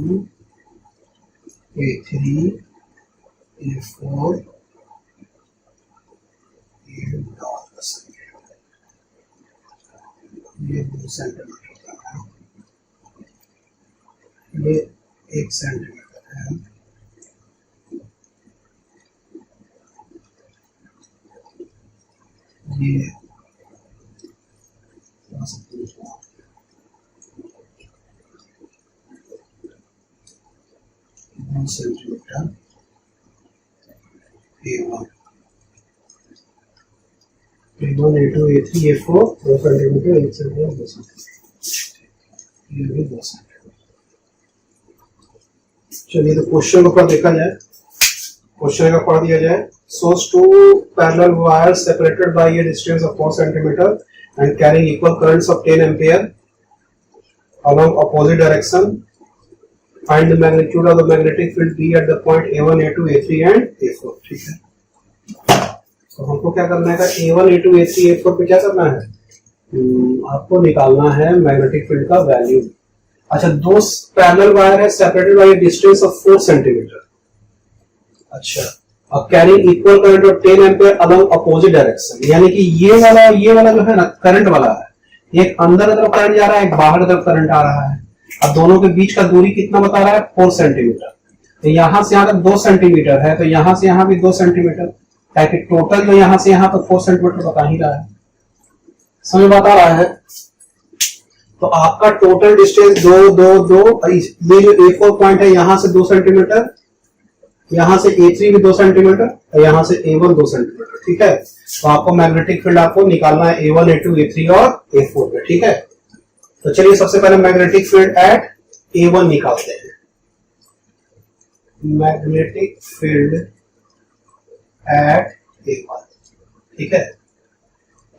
[SPEAKER 1] A3, A4, ये डॉट का साइन, ये 2 सेंटीमीटर का है, ये 1 सेंटीमीटर है, ये 2 centimetre, A1, A2, A3, A4, 2 centimetre, 1 centimetre, 2 centimetre, ये भी 2 सेंटीमीटर। चलिए तो क्वेश्चन को पढ़ देखा जाए, क्वेश्चन का पढ़ दिया जाए। Shows 2 parallel wires separated by a distance of 4 centimeter and carrying equal currents of 10 ampere along opposite direction. Find the magnitude of the magnetic field B at the point A1, A2, A3 and A4। ठीक है, तो हमको क्या करना है, A1, A2, A3, A4 पे क्या करना है, आपको निकालना है मैग्नेटिक फील्ड का वैल्यू। अच्छा, 2 पैरेलल वायर है separated by distance of 4 centimetre. अच्छा, अब carrying equal current of 10 ampere along opposite direction, यानी कि ये वाला जो है ना करंट वाला है, एक अंदर की तरफ करंट जा रहा है, एक बाहर की तरफ करंट आ रहा है। अब दोनों के बीच का दूरी कितना बता रहा है, 4 सेंटीमीटर। तो यहां से यहां तक 2 सेंटीमीटर है, तो यहां से यहां भी 2 सेंटीमीटर, ताकि टोटल जो यहां से यहां तक 4 सेंटीमीटर बता ही रहा है, समझ बता रहा है। तो आपका टोटल डिस्टेंस 2 2 2, ये जो A4 पॉइंट है यहां से 2 सेंटीमीटर, यहां से A3 भी 2 सेंटीमीटर और यहां से A1 2 सेंटीमीटर। ठीक है, तो आपको मैग्नेटिक फील्ड आपको निकालना है A1, A2, A3 और A4 पे। ठीक है, तो चलिए सबसे पहले मैग्नेटिक फील्ड एट A1 निकालते हैं। मैग्नेटिक फील्ड एट A1, ठीक है,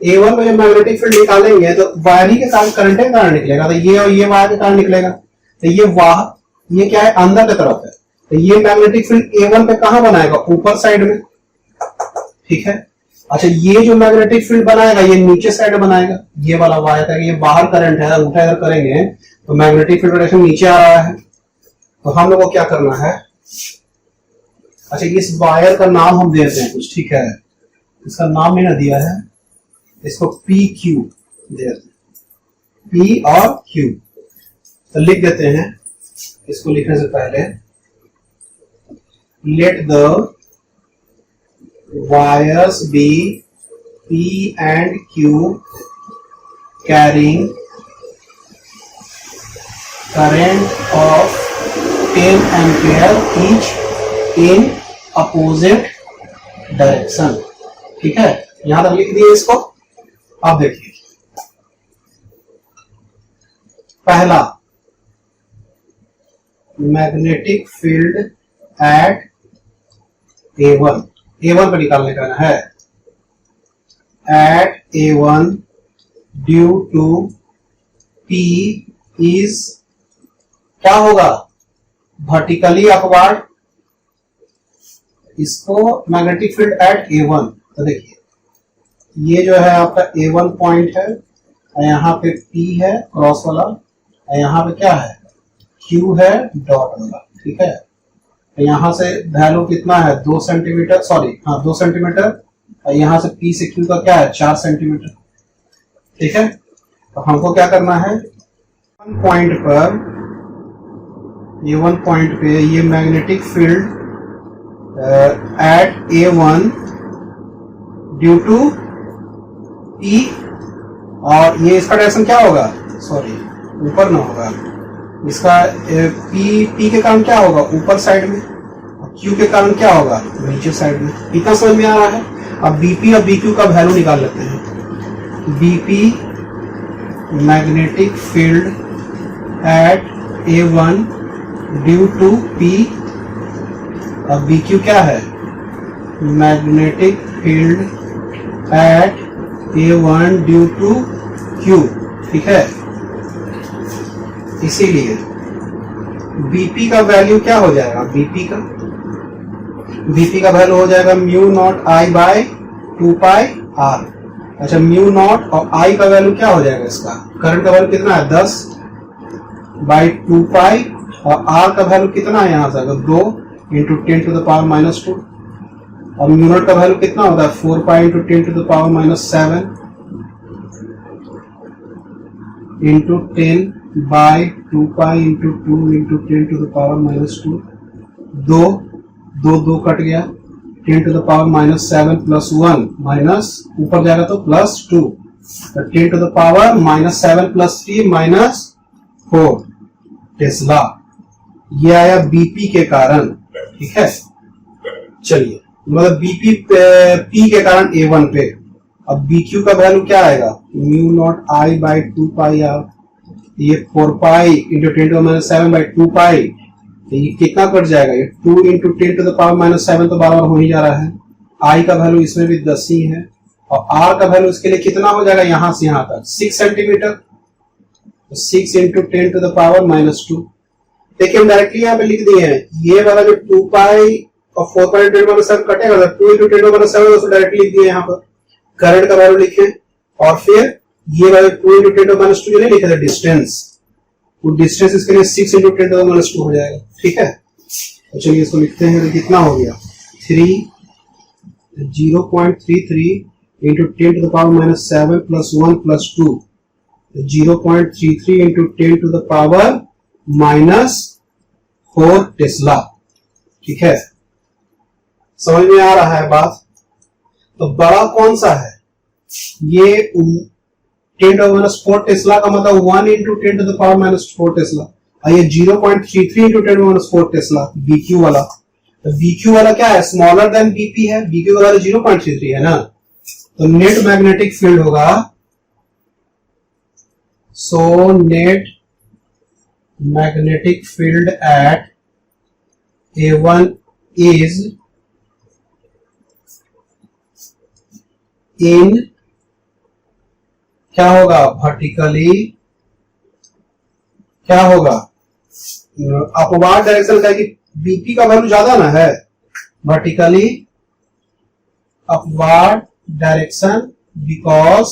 [SPEAKER 1] A1 में जब मैग्नेटिक फील्ड निकालेंगे तो वायर ही के कारण करंट के कारण निकलेगा, तो ये और ये वायर के कारण निकलेगा। तो ये क्या है, अंदर की तरफ है, तो ये मैग्नेटिक फील्ड A1 पे कहां बनाएगा, ऊपर साइड में। ठीक है, अच्छा ये जो मैग्नेटिक फील्ड बनाएगा ये नीचे साइड में बनाएगा, ये वाला वायर का, ये बाहर करंट है, उल्टा इधर करेंगे तो मैग्नेटिक फील्ड डायरेक्शन नीचे आ रहा है। तो हम लोग को क्या करना है, अच्छा इस वायर का नाम हम देते हैं कुछ। ठीक है, इसका नाम मैंने दिया है, इसको PQ दे देते हैं, P और Q। तो लिख देते हैं, इसको लिखने से पहले let the wires be P and Q carrying current of 10 ampere each in opposite direction। ठीक है, यहां तक लिख दिए इसको। अब देखिए पहला, मैग्नेटिक फील्ड एट A1 पे निकालने का है, at A1 due to P is क्या होगा, वर्टिकली अपवर्ड, इसको मैग्नेटिक फील्ड एट A1। तो देखिए ये जो है आपका A1 पॉइंट है, यहाँ पे P है क्रॉस वाला, यहाँ पे क्या है, Q है डॉट वाला। ठीक है, यहां से वैल्यू कितना है, 2 सेंटीमीटर, सॉरी हाँ 2 सेंटीमीटर, और यहां से P से Q का क्या है, 4 सेंटीमीटर। ठीक है, तो हमको क्या करना है, पॉइंट पर, ये 1 पॉइंट पे ये magnetic field at A1 due to P, और ये इसका डायरेक्शन क्या होगा, सॉरी ऊपर ना होगा, इसका P के कारण क्या होगा, ऊपर साइड में, Q के कारण क्या होगा, नीचे साइड में। इतना समझ में आ रहा है। अब बीपी और बीक्यू का वैल्यू निकाल लेते हैं। BP magnetic field at A1 due to P, और BQ क्या है? Magnetic field at A1 due to Q, ठीक है। इसीलिए BP का वैल्यू क्या हो जाएगा? BP का वैल्यू हो जाएगा mu naught I by 2 pi R। अच्छा, म्यू नॉट और I का वैल्यू क्या हो जाएगा? इसका करंट का वैल्यू कितना है? 10 बाई 2 पाई, और R का वैल्यू कितना है? यहाँ से 2 इंटू 10 टू द पावर -2, और म्यू नॉट का वैल्यू कितना होता है? 4 pi into 10 to the power -7 into 10 by 2 pi into 2 into 10 to the power -2, 2 cut गया, 10 to the power -7 plus 1 minus ऊपर जाएगा तो +2, 10 to the power -7 plus 3 -4 tesla. ये आया बीपी के कारण, ठीक है। चलिए, मतलब बीपी पी के कारण A1 पे। अब BQ का वैल्यू क्या आएगा? Mu naught I by 2 pi R, ये 4 pi into 10 to the 7 by 2 pi, ये कितना कट जाएगा? ये 2 इंटू 10 टू द पावर -7 तो बार-बार हो ही जा रहा है। I का वैल्यू इसमें भी 10 ही है, और R का वैल्यू इसके लिए कितना हो जाएगा? यहां से यहां तक 6 centimetre, 6 into 10 to the power -2। देखिए, हम डायरेक्टली यहाँ पे लिख दिए हैं, ये वाला जो 2 पाई और 4 पाई इंटू 10 7 कटेगा, 2 इंटू 10 टू 7 उसको डायरेक्टली लिख दिए यहाँ पर। करंट का वैल्यू लिखे, और फिर ये वाले 2 इंटू 10 टू -2 जो नहीं लिखे थे डिस्टेंस, वो डिस्टेंस इसके लिए 6 इंटू 10 टू -2 हो जाएगा, ठीक है। तो चलिए इसको लिखते हैं, तो कितना हो गया? 0.33 into 10 to the power -7 plus 1 plus 2, 0.33 into 10 to the power -4 tesla, ठीक है। समझ में आ रहा है बात? तो बड़ा कौन सा है? ये 10 टू द -4 टेस्ला का मतलब 1 into 10 to the power -4 tesla, और ये 0.33 इंटू 10 टू -4 टेस्ला BQ वाला। तो BQ वाला क्या है? स्मॉलर देन BP है, BQ का वैल्यू 0.33 है ना। तो नेट मैग्नेटिक फील्ड होगा, so net magnetic field at A1 is in, क्या होगा? वर्टिकली क्या होगा? अपवार्ड डायरेक्शन का, कि बीपी का वैल्यू ज्यादा ना है, vertically upward direction because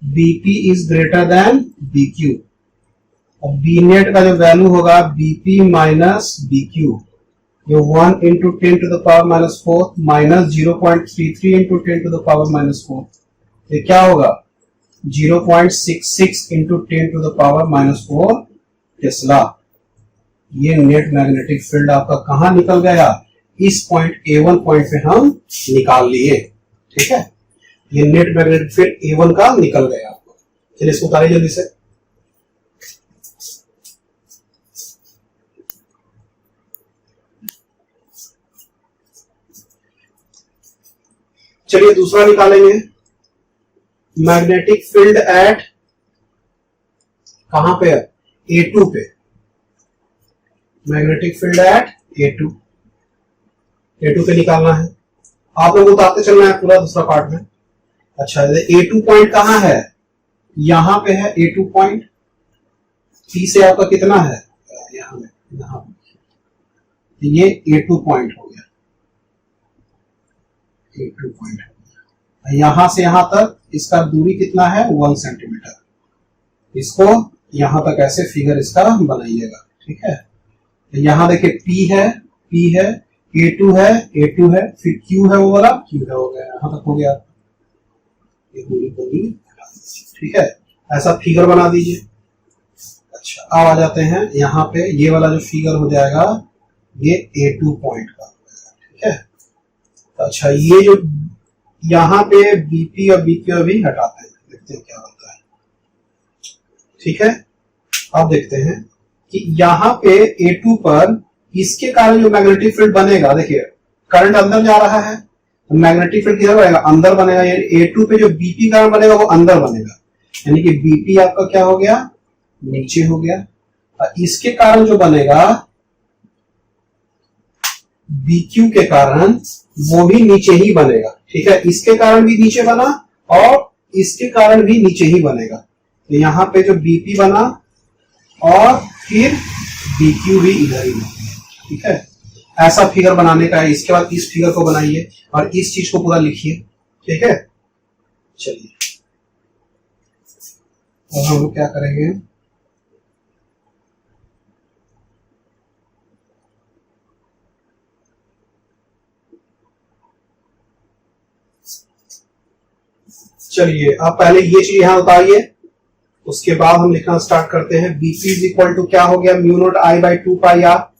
[SPEAKER 1] BP is greater than BQ। अब बी नेट का जो वैल्यू होगा BP माइनस BQ, ये 1 into 10 to the power -4 minus 0.33 into 10 to the power -4, ये क्या होगा? 0.66 into 10 to the power -4 tesla. ये नेट मैग्नेटिक फील्ड आपका कहां निकल गया? इस पॉइंट A1 पॉइंट पे हम निकाल लिए, ठीक है। ये नेट मैग्नेटिक फील्ड A1 का निकल गया आपको। चलिए इसको उतारिए जल्दी से। चलिए दूसरा निकालेंगे, मैग्नेटिक फील्ड एट कहां पे है? A2 पे। मैग्नेटिक फील्ड एट A2 पे निकालना है। आप लोगों को उतारते चलना है पूरा दूसरा पार्ट में। अच्छा, A2 पॉइंट कहां है? यहां पे है A2 पॉइंट। P से आपका कितना है? यहां ये A2 पॉइंट हो गया, A2 पॉइंट हो गया। यहां से यहां तक इसका दूरी कितना है? 1 सेंटीमीटर। इसको यहां तक ऐसे फिगर इसका बनाइएगा, ठीक है। यहां देखिए P है, A2 है, फिर Q है, वो वाला Q है, हो गया, यहां तक हो गया। ये दूरी को भी हटा दीजिए, ठीक है। ऐसा फिगर बना दीजिए। अच्छा, अब आ जाते हैं यहाँ पे, ये वाला जो फिगर हो जाएगा ये A2 पॉइंट का, ठीक है। अच्छा, ये जो यहाँ पे BP और BQ अभी हटाते हैं, देखते हैं क्या होता है, ठीक है। अब देखते हैं कि यहाँ पे A2 पर इसके कारण जो मैग्नेटिक फील्ड बनेगा, देखिए करंट अंदर जा रहा है, मैग्नेटिक फील्ड किधर बनेगा, अंदर बनेगा, यानी A2 पे जो BP कारण बनेगा वो अंदर बनेगा, यानी कि BP आपका क्या हो गया, नीचे हो गया। और इसके कारण जो बनेगा BQ के कारण वो भी नीचे ही बनेगा, ठीक है। इसके कारण भी नीचे बना और इसके कारण भी नीचे ही बनेगा, तो यहां पे जो BP बना और फिर BQ भी इधर ही बना, ठीक है। ऐसा फिगर बनाने का है। इसके बाद इस फिगर को बनाइए और इस चीज को पूरा लिखिए, ठीक है। चलिए और हम लोग क्या करेंगे, चलिए आप पहले ये चीज यहां उतारिए, उसके बाद हम लिखना स्टार्ट करते हैं। BP इज इक्वल टू क्या हो गया, mu naught I by 2πr।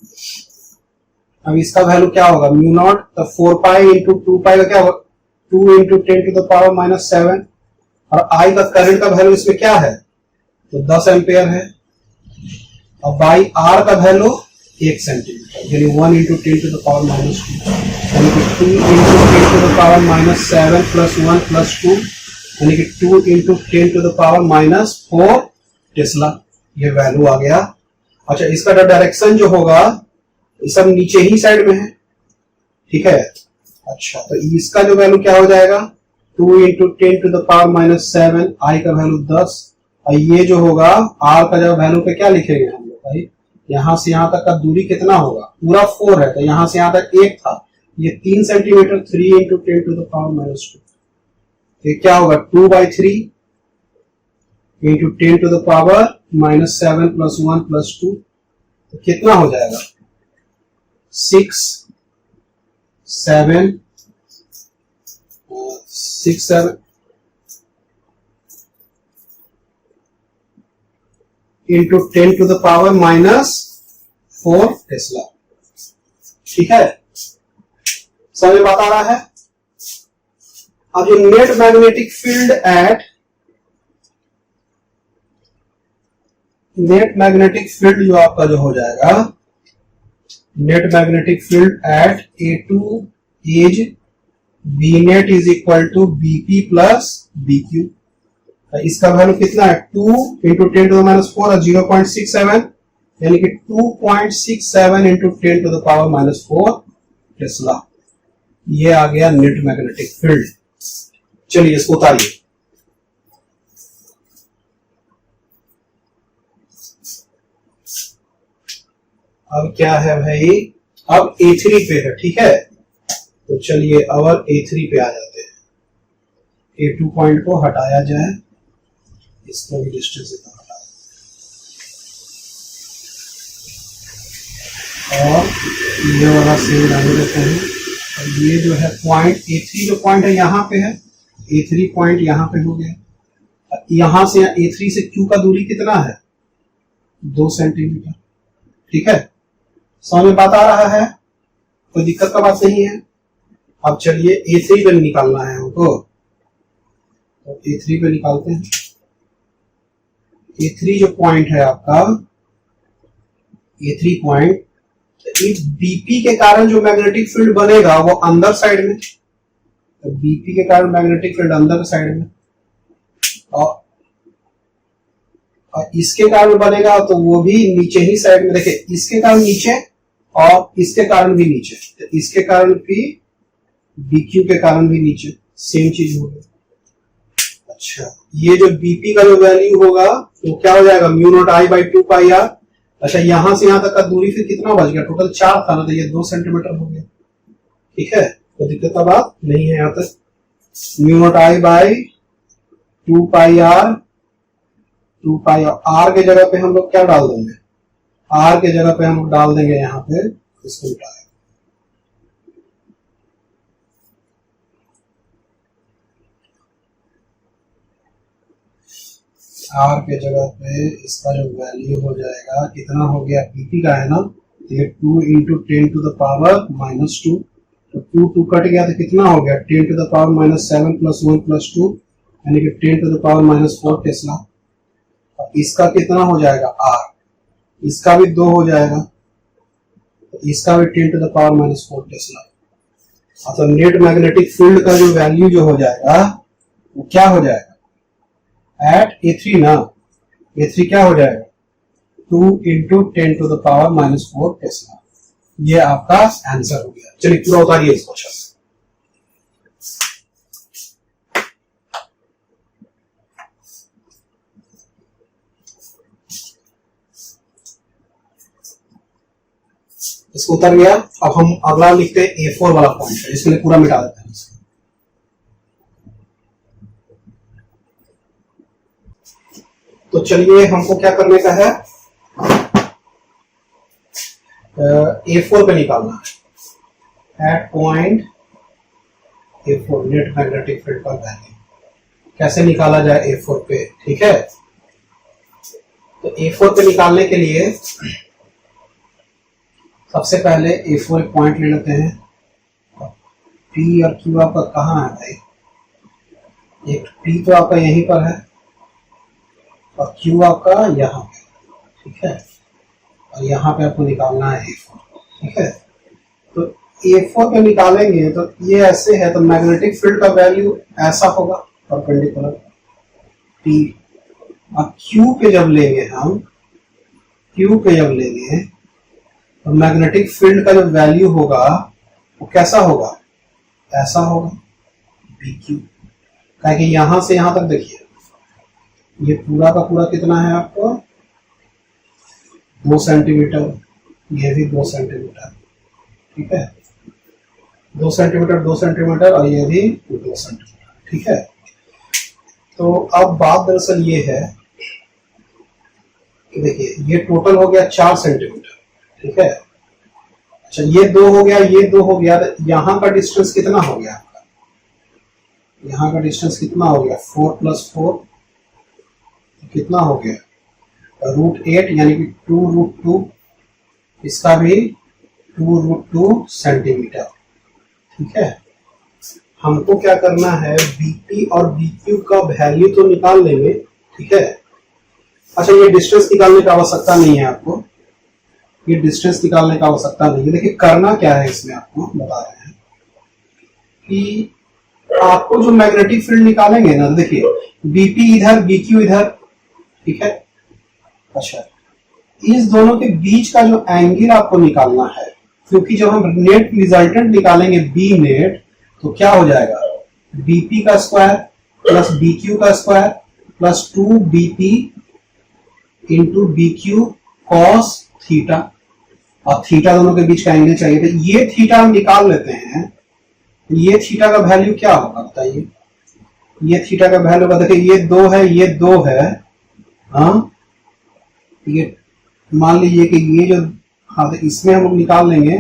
[SPEAKER 1] अब इसका वैल्यू क्या होगा, म्यू नॉट, तो 4π इंटू 2π का क्या होगा, 2 इंटू 10⁻⁻7। और I का करंट का वैल्यू इसमें क्या है, तो 10 एम्पेयर है। और बाई R का वैल्यू 1 सेंटीमीटर, यानी 1 इंटू 10⁻², यानी कि 2 इंटू 10⁻7 प्लस 1 प्लस 2, यानी कि 2 इंटू 10⁻⁻4 टेस्ला, ये वैल्यू आ गया। अच्छा, इसका डायरेक्शन जो होगा ये सब नीचे ही साइड में है, ठीक है। अच्छा, तो इसका जो वैल्यू क्या हो जाएगा, 2 इंटू 10⁻7, I का वैल्यू 10, और ये जो होगा R का जो वैल्यू पे क्या लिखेंगे हम लोग भाई, यहां से यहां तक का दूरी कितना होगा, पूरा 4 है, तो यहां से यहां तक 1 था, ये 3 सेंटीमीटर, 3 इंटू 10⁻², ये क्या होगा, 2/3 इंटू 10⁻⁻7 प्लस 1 प्लस 2, तो कितना हो जाएगा, 6 7 इंटू 10⁻⁻4 टेस्ला, ठीक है। समझ में बात आ रहा है। अब ये net magnetic field at, net magnetic field जो आपका जो हो जाएगा, net magnetic field at A2 is B net is equal to BP plus BQ। इसका वैल्यू कितना है, 2 इंटू 10⁻⁻4 और 0.67, यानी कि 2.67 इंटू 10⁻⁻4 टेस्ला, ये आ गया नेट मैग्नेटिक फील्ड। चलिए इसको उतारिए। अब क्या है भाई, अब A3 पे है, ठीक है। तो चलिए अब A3 पे आ जाते हैं। A2 पॉइंट को हटाया जाए, इसका भी डिस्टेंस इतना हटाया, और ये वाला सेम डाल देते हैं। और ये जो है पॉइंट A3 जो पॉइंट है यहाँ पे है, A3 पॉइंट यहाँ पे हो गया। यहां से A3 से Q का दूरी कितना है, 2 सेंटीमीटर, ठीक है। समझ में बात आ रहा है, कोई दिक्कत का बात नहीं है। अब चलिए A3 पे निकालना है हमको, तो A3 पे निकालते हैं। A3 जो पॉइंट है आपका, A3 पॉइंट, BP के कारण जो मैग्नेटिक फील्ड बनेगा वो अंदर साइड में, तो BP के कारण मैग्नेटिक फील्ड अंदर साइड में, और इसके कारण बनेगा तो वो भी नीचे ही साइड में। देखिए, इसके कारण नीचे और इसके कारण भी नीचे, तो इसके कारण भी BQ के कारण भी नीचे, सेम चीज होगी। अच्छा, ये जो BP का जो वैल्यू होगा तो क्या हो जाएगा, mu naught I by 2πr। अच्छा, यहां से यहां तक का दूरी फिर कितना बच गया, टोटल 4 था ना, तो ये 2 सेंटीमीटर हो गया, ठीक है। तो दिक्कत का बात नहीं है। यहां तक mu naught I by 2πr, 2πr, R के जगह पे हम लोग क्या डाल देंगे, R के जगह पे हम लोग डाल देंगे यहाँ पे इसको उठाए, R के जगह पे इसका जो वैल्यू हो जाएगा कितना हो गया, BP का है ना, ये 2 इंटू 10⁻⁻2, तो 2 कट गया तो कितना हो गया, 10⁻⁻7 प्लस 1 प्लस 2, यानी कि 10⁻⁻4 टेस्ला। इसका कितना हो जाएगा R, इसका भी 2 हो जाएगा, तो इसका भी 10⁻⁻4 टेस्ला। तो नेट मैग्नेटिक फील्ड का जो वैल्यू जो हो जाएगा वो क्या हो जाएगा एट A3 ना, A3 क्या हो जाएगा 2 इंटू 10⁻⁻⁴ टेस्ला। ये आपका आंसर हो गया। चलिए पूरा उतारिए इस क्वेश्चन। इसको उतर गया। अब हम अगला लिखते हैं A4 वाला पॉइंट है, इसके लिए पूरा मिटा देते हैं इसको। तो चलिए हमको क्या करने का है, A4 पे निकालना है at point A4 net magnetic field का वैल्यू कैसे निकाला जाए A4 पे। ठीक है, तो A4 पे निकालने के लिए सबसे पहले A4 एक पॉइंट ले लेते हैं। P और Q आपका कहाँ है भाई, एक P तो आपका यहीं पर है और Q आपका यहाँ पे। ठीक है, और यहाँ पे आपको निकालना है A4। ठीक है, तो A4 पे निकालेंगे तो ये ऐसे है, तो मैग्नेटिक फील्ड का वैल्यू ऐसा होगा परपेंडिकुलर P। अब Q पे जब लेंगे हम, Q पे जब लेंगे तो मैग्नेटिक फील्ड का जो वैल्यू होगा वो कैसा होगा, ऐसा होगा BQ। क्या कि यहां से यहां तक देखिए, ये पूरा का पूरा कितना है आपको 2 सेंटीमीटर, ये भी 2 सेंटीमीटर। ठीक है, 2 सेंटीमीटर 2 सेंटीमीटर और ये भी 2 सेंटीमीटर। ठीक है, तो अब बात दरअसल ये है कि देखिए ये टोटल हो गया 4 सेंटीमीटर। ठीक है, अच्छा ये 2 हो गया, ये 2 हो गया, तो यहां का डिस्टेंस कितना हो गया आपका, यहां का डिस्टेंस कितना हो गया 4 + 4 कितना हो गया √8 यानी कि 2√2, इसका भी 2√2 सेंटीमीटर। ठीक है, हमको क्या करना है BP और BQ का वैल्यू तो निकाल लेंगे। ठीक है, अच्छा ये डिस्टेंस निकालने की आवश्यकता नहीं है आपको, ये डिस्टेंस निकालने का आवश्यकता नहीं है। देखिए करना क्या है इसमें, आपको बता रहे हैं कि आपको जो मैग्नेटिक फील्ड निकालेंगे ना, देखिए BP इधर BQ इधर। ठीक है, अच्छा इस दोनों के बीच का जो एंगल आपको निकालना है, क्योंकि जब हम नेट रिजल्टेंट निकालेंगे B नेट तो क्या हो जाएगा BP का स्क्वायर प्लस BQ का square plus 2BP into BQ cos theta, और थीटा दोनों के बीच का एंगल चाहिए। तो ये थीटा हम निकाल लेते हैं, ये थीटा का वैल्यू क्या होगा बताइए, ये थीटा का वैल्यू का देखिए ये 2 है, ये 2 है। हाँ, ये मान लीजिए कि ये जो, हाँ तो इसमें हम लोग निकाल लेंगे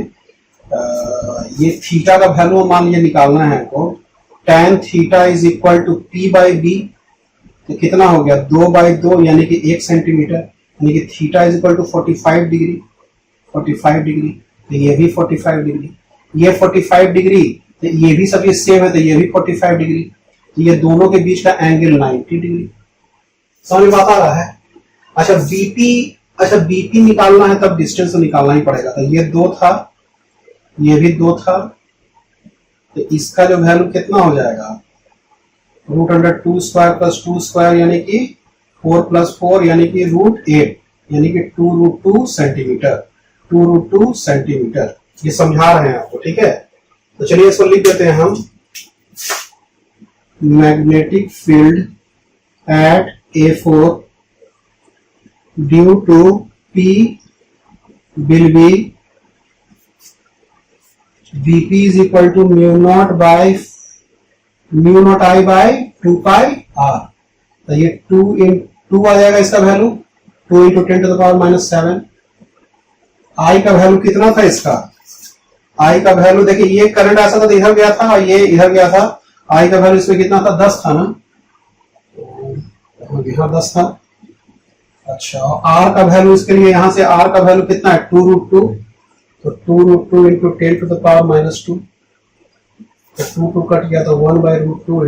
[SPEAKER 1] ये थीटा का वैल्यू मान लीजिए निकालना है हमको, tan theta is equal to P/B। तो कितना हो गया 2/2 यानी कि 1 सेंटीमीटर, यानी कि theta is equal to 45 degree. 45 degree, तो ये भी 45 डिग्री, ये 45 डिग्री, तो ये भी सब ये सेम है, तो ये भी 45 डिग्री, तो ये दोनों के बीच का एंगल 90 डिग्री। समझ बात आ रहा है। अच्छा BP निकालना है तब डिस्टेंस तो निकालना ही पड़ेगा। तो ये 2 था, ये भी 2 था, तो इसका जो वैल्यू कितना हो जाएगा √2² + 2² यानी कि 4 + 4 यानी कि √8 यानी कि 2√2 सेंटीमीटर। 2√2 सेंटीमीटर, ये समझा रहे हैं आपको। ठीक है, तो चलिए इसको लिख देते हैं हम, magnetic field at A4 due to P will be BP is equal to μ0I/2πr। तो ये 2 आ जाएगा इसका वैल्यू, 2 × 10⁻⁻7। I का वैल्यू कितना था इसका, I का वैल्यू देखिए ये करंट ऐसा था तो इधर गया था और ये इधर गया था। I का वैल्यू इसमें कितना था 10 था ना, यहाँ 10 था। अच्छा R का वैल्यू इसके लिए यहाँ से R का वैल्यू कितना है 2√2, तो 2√2 × 10⁻⁻2, तो 2 कट गया तो 1/√2 ×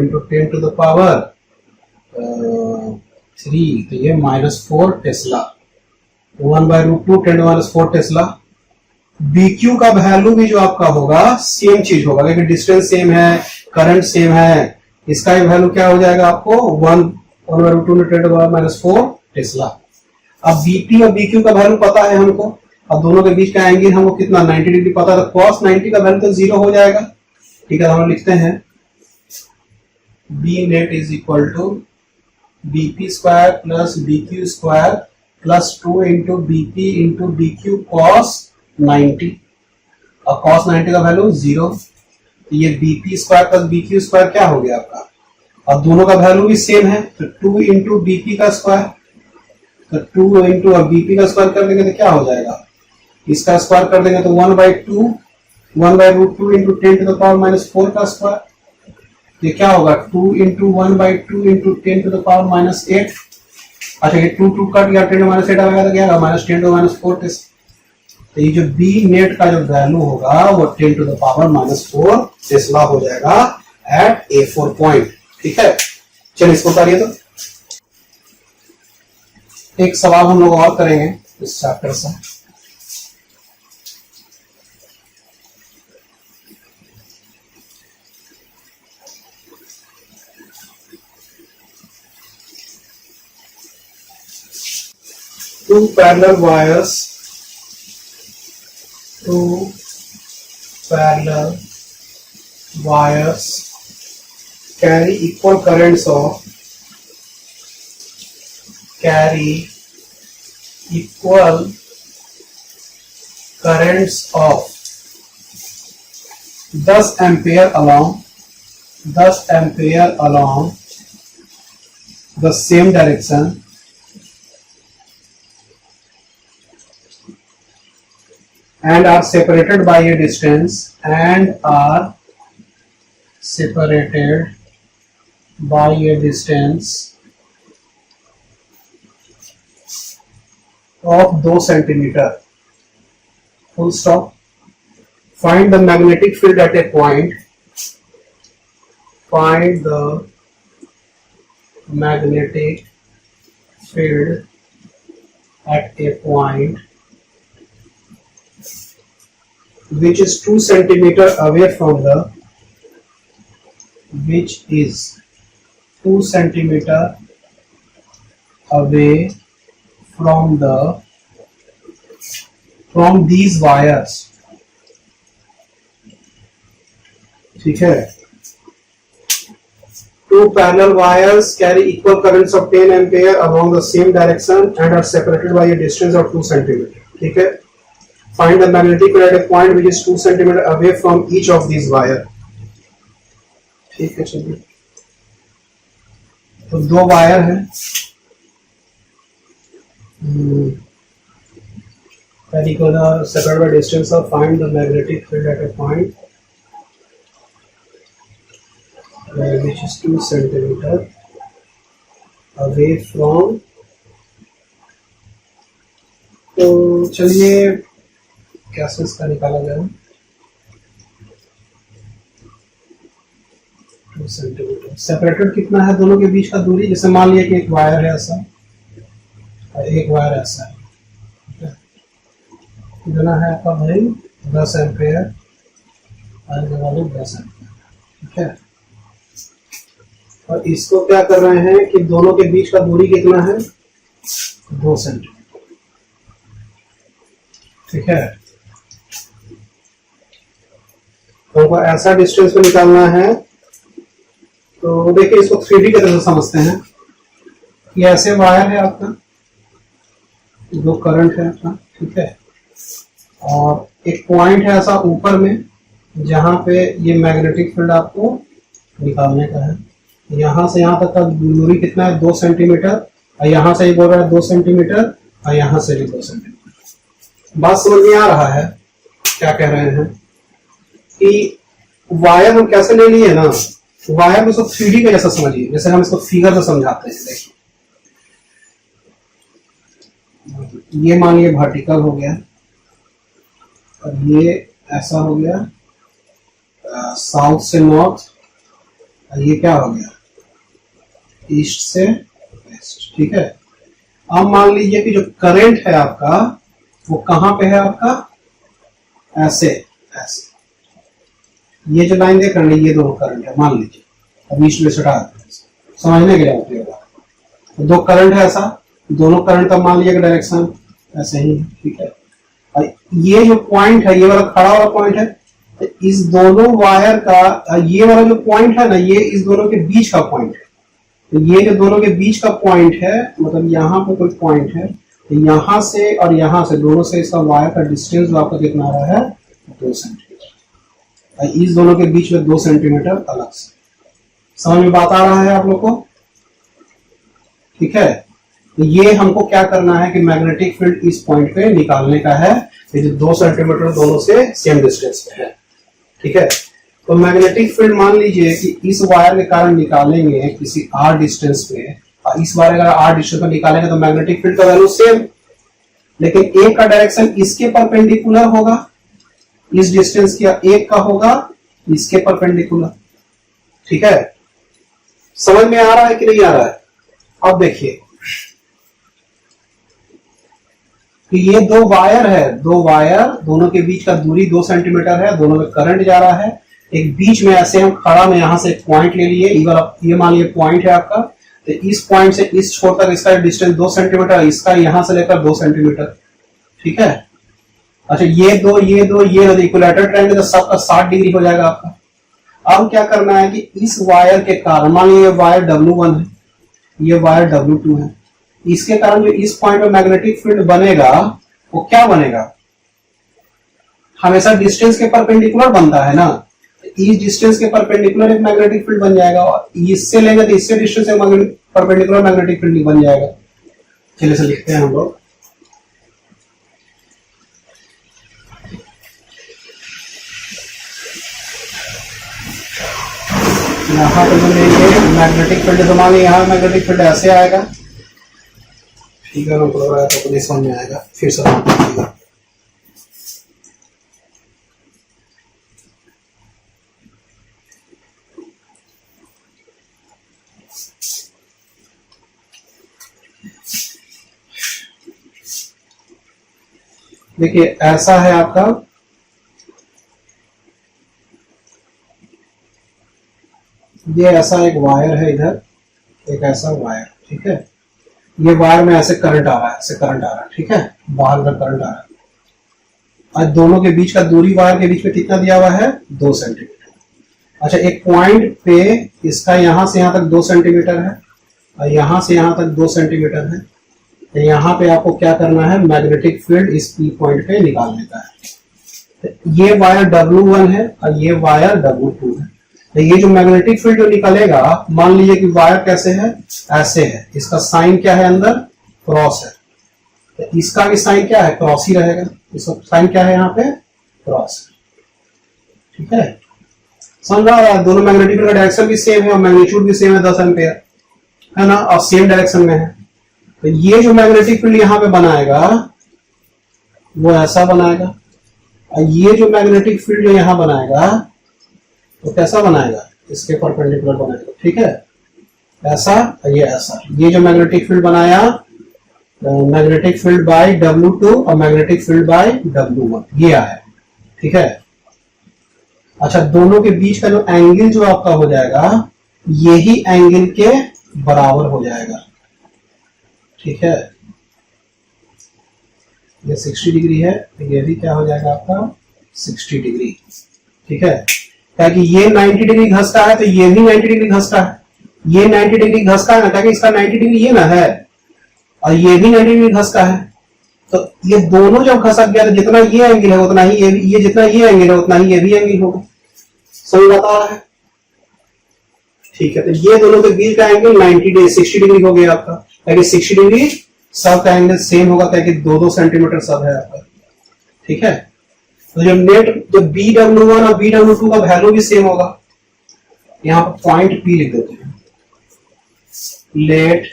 [SPEAKER 1] 10⁻3, तो ये -4 टेस्ला। 1/√2 10⁻4 टेस्ला, BQ का वैल्यू भी जो आपका होगा सेम चीज होगा, क्योंकि डिस्टेंस सेम है, करंट सेम है, इसका वैल्यू क्या हो जाएगा आपको 1/2 टेस्ला। अब BP और BQ का वैल्यू पता है हमको, अब दोनों के बीच का एंगल हमको कितना 90 डिग्री पता है, तो cos 90 का वैल्यू तो 0 हो जाएगा। ठीक है, हम लिखते हैं B net is equal to BP square plus BQ square plus 2 into BP into BQ cos 90, और cos 90 का वैल्यू 0, तो ये BP square plus BQ square क्या हो गया आपका, और दोनों का वैल्यू भी सेम है, तो 2 इंटू BP का स्क्वायर, तो 2 इंटू और BP का स्क्वायर कर देंगे तो क्या हो जाएगा, इसका स्क्वायर कर देंगे तो 1/2 into 10 to the power minus 4 का स्क्वायर, ये क्या होगा 2 into 1/2 into 10 to the power minus 8। अच्छा, ये 2 कट गया, 10 माइनस 8 आ गया, तो क्या होगा माइनस 10 टू माइनस 4 टेस्ला। तो ये जो B नेट का जो वैल्यू होगा वो 10 to the power minus 4 tesla हो जाएगा एट A4 पॉइंट। ठीक है, चलिए इसको उतारिए। तो एक सवाल हम लोग और करेंगे इस चैप्टर से। Two parallel wires carry equal currents of 10 ampere along the same direction and are separated by a distance of 2 centimeter. Full stop. Find the magnetic field at a point. Find the magnetic field at a point which is 2 centimeter away from the from these wires. ठीक है, two parallel wires carry equal currents of 10 ampere along the same direction and are separated by a distance of 2 centimeter. ठीक है, find the magnetic field at a point which is 2 centimeter away from each of these wire. ठीक है, चलिए, तो 2 वायर है, separated by distance of find the magnetic field at a point which is 2 centimeter away from, तो चलिए कैसे इसका निकाला जाए, 2 सेंटीमीटर। सेपरेटेड कितना है दोनों के बीच का दूरी, जैसे मान लिया कि एक वायर है ऐसा और एक वायर ऐसा है, कितना है आपका भाई 10 एम्पेयर और 10 एम्पेयर। ठीक है, और इसको क्या कर रहे हैं कि दोनों के बीच का दूरी कितना है 2 सेंटीमीटर। ठीक है, तो हमको ऐसा डिस्टेंस पे निकालना है, तो देखिए इसको 3D की तरह समझते हैं। ये ऐसे वायर है आपका, जो करंट है आपका, ठीक है, और एक पॉइंट है ऐसा ऊपर में जहां पे ये मैग्नेटिक फील्ड आपको निकालने का है। यहां से यहां तक का दूरी कितना है 2 सेंटीमीटर, और यहां से ये बोल रहा है 2 सेंटीमीटर, और यहां से भी 2 सेंटीमीटर। बात समझ में आ रहा है क्या कह रहे हैं कि वायर हम कैसे ले लिए ना, वायर को 3D का जैसा समझिए, जैसे हम इसको फिगर में समझाते हैं। देखिए ये मान लिया वर्टिकल हो गया, और ये ऐसा हो गया साउथ से नॉर्थ, और ये क्या हो गया ईस्ट से वेस्ट। ठीक है, अब मान लीजिए कि जो करंट है आपका वो कहां पे है, आपका ऐसे ऐसे, ये जो लाइन देख रहे हैं ये दोनों करंट है मान लीजिए, अब बीच में हटा देते हैं, समझने के लिए उपयोग होगा। तो दो करंट है ऐसा, दोनों करंट का मान लीजिए डायरेक्शन ऐसे ही है, ठीक है। और ये जो पॉइंट है ये वाला खड़ा वाला पॉइंट है, तो इस दोनों वायर का ये वाला जो पॉइंट है ना, ये इस दोनों के बीच का पॉइंट है। तो ये जो दोनों के बीच का पॉइंट है, मतलब यहाँ पे कोई पॉइंट है, तो यहाँ से और यहाँ से दोनों से इसका वायर का डिस्टेंस जो आपका कितना आ रहा है 2 सेंटीमीटर। इस दोनों के बीच में 2 सेंटीमीटर अलग से, समझ में बात आ रहा है आप लोग को, ठीक है। तो ये हमको क्या करना है कि मैग्नेटिक फील्ड इस पॉइंट पे निकालने का है, ये जो 2 सेंटीमीटर दोनों से सेम डिस्टेंस पे है, ठीक है। तो मैग्नेटिक फील्ड मान लीजिए कि इस वायर के कारण निकालेंगे किसी r डिस्टेंस पे, और इस वायर का r डिस्टेंस पे निकालेंगे तो मैग्नेटिक फील्ड का वैल्यू सेम, लेकिन एक का डायरेक्शन इसके परपेंडिकुलर होगा, इस डिस्टेंस का एक का होगा इसके परपेंडिकुलर, ठीक है। समझ में आ रहा है कि नहीं आ रहा है? अब देखिए कि ये दो वायर है, दो वायर दोनों के बीच का दूरी 2 सेंटीमीटर है, दोनों में करंट जा रहा है। एक बीच में ऐसे हम खड़ा में यहां से एक पॉइंट ले लिए, ये मान लीजिए पॉइंट है आपका, तो इस पॉइंट से इस छोर तक इसका डिस्टेंस 2 सेंटीमीटर, इसका यहां से लेकर 2 सेंटीमीटर, ठीक है। अच्छा ये दो इक्विलेटरल ट्रायंगल, तो सबका 60 डिग्री हो जाएगा आपका। अब क्या करना है कि इस वायर के कारण, मान लीजिए वायर W1 है, ये वायर W2 है, इसके कारण जो इस पॉइंट पे मैग्नेटिक फील्ड बनेगा वो क्या बनेगा, हमेशा डिस्टेंस के परपेंडिकुलर बनता है ना, इस डिस्टेंस के परपेंडिकुलर एक मैग्नेटिक फील्ड बन जाएगा, और इससे लेंगे तो इससे डिस्टेंस एक परपेंडिकुलर मैग्नेटिक फील्ड बन जाएगा। चलिए से लिखते हैं हम लोग, यहाँ पे जो लेंगे मैग्नेटिक फील्ड, तो मान यहाँ मैग्नेटिक फील्ड ऐसे आएगा, ठीक है, तो समझ में आएगा, फिर से देखिए ऐसा है आपका, ये ऐसा एक वायर है, इधर एक ऐसा वायर, ठीक है। ये वायर में ऐसे करंट आ रहा है, ऐसे करंट आ रहा है, ठीक है, बाहर का करंट आ रहा है, और दोनों के बीच का दूरी वायर के बीच में कितना दिया हुआ है 2 सेंटीमीटर। अच्छा एक पॉइंट पे इसका यहां से यहां तक 2 सेंटीमीटर है, और यहां से यहां तक 2 सेंटीमीटर है, तो यहाँ पे आपको क्या करना है, मैग्नेटिक फील्ड इस पी पॉइंट पे निकालने का है। तो ये वायर W1 है और ये वायर W2 है, तो ये जो मैग्नेटिक फील्ड जो निकलेगा, मान लीजिए कि वायर कैसे है, ऐसे है, इसका साइन क्या है, अंदर क्रॉस है, तो इसका भी साइन क्या है, क्रॉस ही रहेगा, इसका साइन क्या है यहाँ पे, क्रॉस, ठीक है। समझ रहा है, दोनों मैग्नेटिक फील्ड का डायरेक्शन भी सेम है और मैग्नीट्यूड भी सेम है 10 एम्पीयर है ना, और सेम डायरेक्शन में है। तो ये जो मैग्नेटिक फील्ड यहाँ पे बनाएगा वो ऐसा बनाएगा, और ये जो मैग्नेटिक फील्ड जो यहाँ बनाएगा वो कैसा बनाएगा, इसके परपेंडिकुलर बनाएगा, ठीक है, ऐसा और ये ऐसा। ये जो मैग्नेटिक फील्ड बनाया, मैग्नेटिक फील्ड बाय W2 और मैग्नेटिक फील्ड बाय W1, ये आया, ठीक है। अच्छा दोनों के बीच का जो एंगल जो आपका हो जाएगा, यही एंगल के बराबर हो जाएगा, ठीक है। ये 60 डिग्री है, तो ये भी क्या हो जाएगा आपका 60 डिग्री, ठीक है। ताकि ये 90 डिग्री घसता है तो ये भी 90 डिग्री घसता है, ये 90 डिग्री घसता है ना, ताकि इसका 90 डिग्री ये ना है और ये भी 90 डिग्री घसता है, तो ये दोनों जब खसक गया तो जितना ये एंगल है उतना ही ये जितना ये एंगल है उतना ही ये भी एंगल होगा, समझ बता रहा है, ठीक है। तो ये दोनों के बीच का एंगल 60 डिग्री हो गया आपका, ताकि 60 डिग्री सब का एंगल सेम होगा, ताकि 2-2 सेंटीमीटर सब है आपका, ठीक है। तो जब नेट जो BW1 और BW2 का वैल्यू भी सेम होगा, यहां पर पॉइंट P लिख देते हैं, let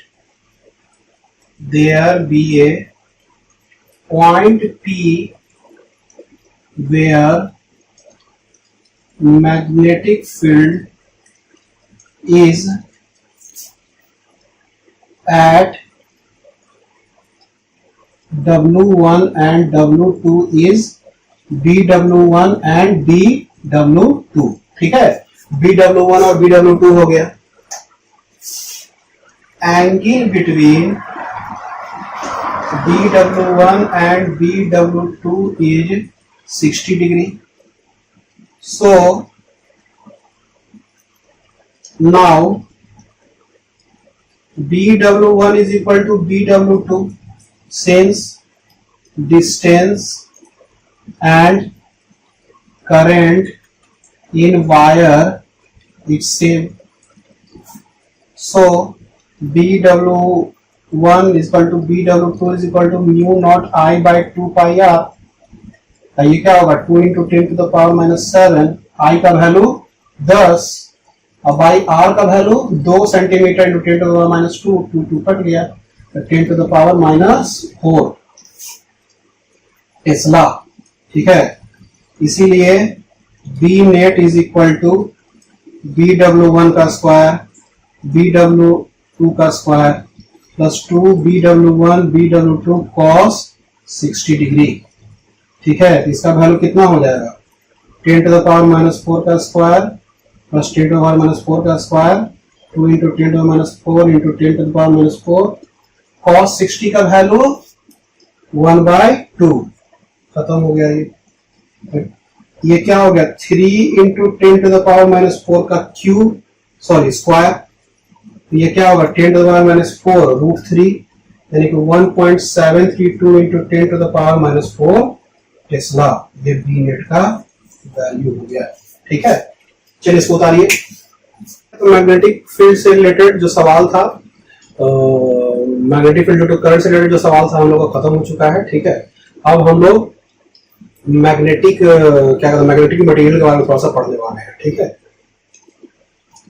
[SPEAKER 1] there be a point P where magnetic field is at W1 and W2 is BW1 and BW2, ठीक है। BW1 और BW2 हो गया। Angle between BW1 and BW2 is 60 degree. So now BW1 is equal to BW2 since distance and current in wire is same. So BW1 is equal to BW2 is equal to mu naught I by 2 pi r। ये क्या होगा 2 into 10 to the power minus 7, I का वैल्यू 10 और बाई R का value 2 centimetre into 10 to the power minus 2, 2 cut गया तो 10 to the power minus 4 tesla, ठीक है। इसीलिए B net is equal to BW1 का स्क्वायर BW2 का square plus 2 BW1 BW2 cos 60 degree, ठीक है। इसका वैल्यू कितना हो जाएगा 10 टू द पावर माइनस 4 का square plus 10 to the power minus 4 का square 2 into 10 to the minus 4 into 10 to the power minus 4 cos 60 का वैल्यू 1/2 खत्म हो गया। ये क्या हो गया 3 into 10 to the power minus 4 का क्यूब सॉरी स्क्वायर, ये क्या होगा 10 to the power minus 4 root 3 यानी कि 1.732 into 10 to the power minus 4 tesla. ये बी नेट का वैल्यू हो गया, ठीक है। चलिए इसको उतारिए। तो मैग्नेटिक फील्ड से रिलेटेड जो सवाल था, मैग्नेटिक फील्ड टू करंट से रिलेटेड जो सवाल था हम लोग का खत्म हो चुका है, ठीक है। अब हम लोग मैग्नेटिक क्या कहते हैं मैग्नेटिक मटेरियल के बारे में थोड़ा सा पढ़ने वाले हैं, ठीक है।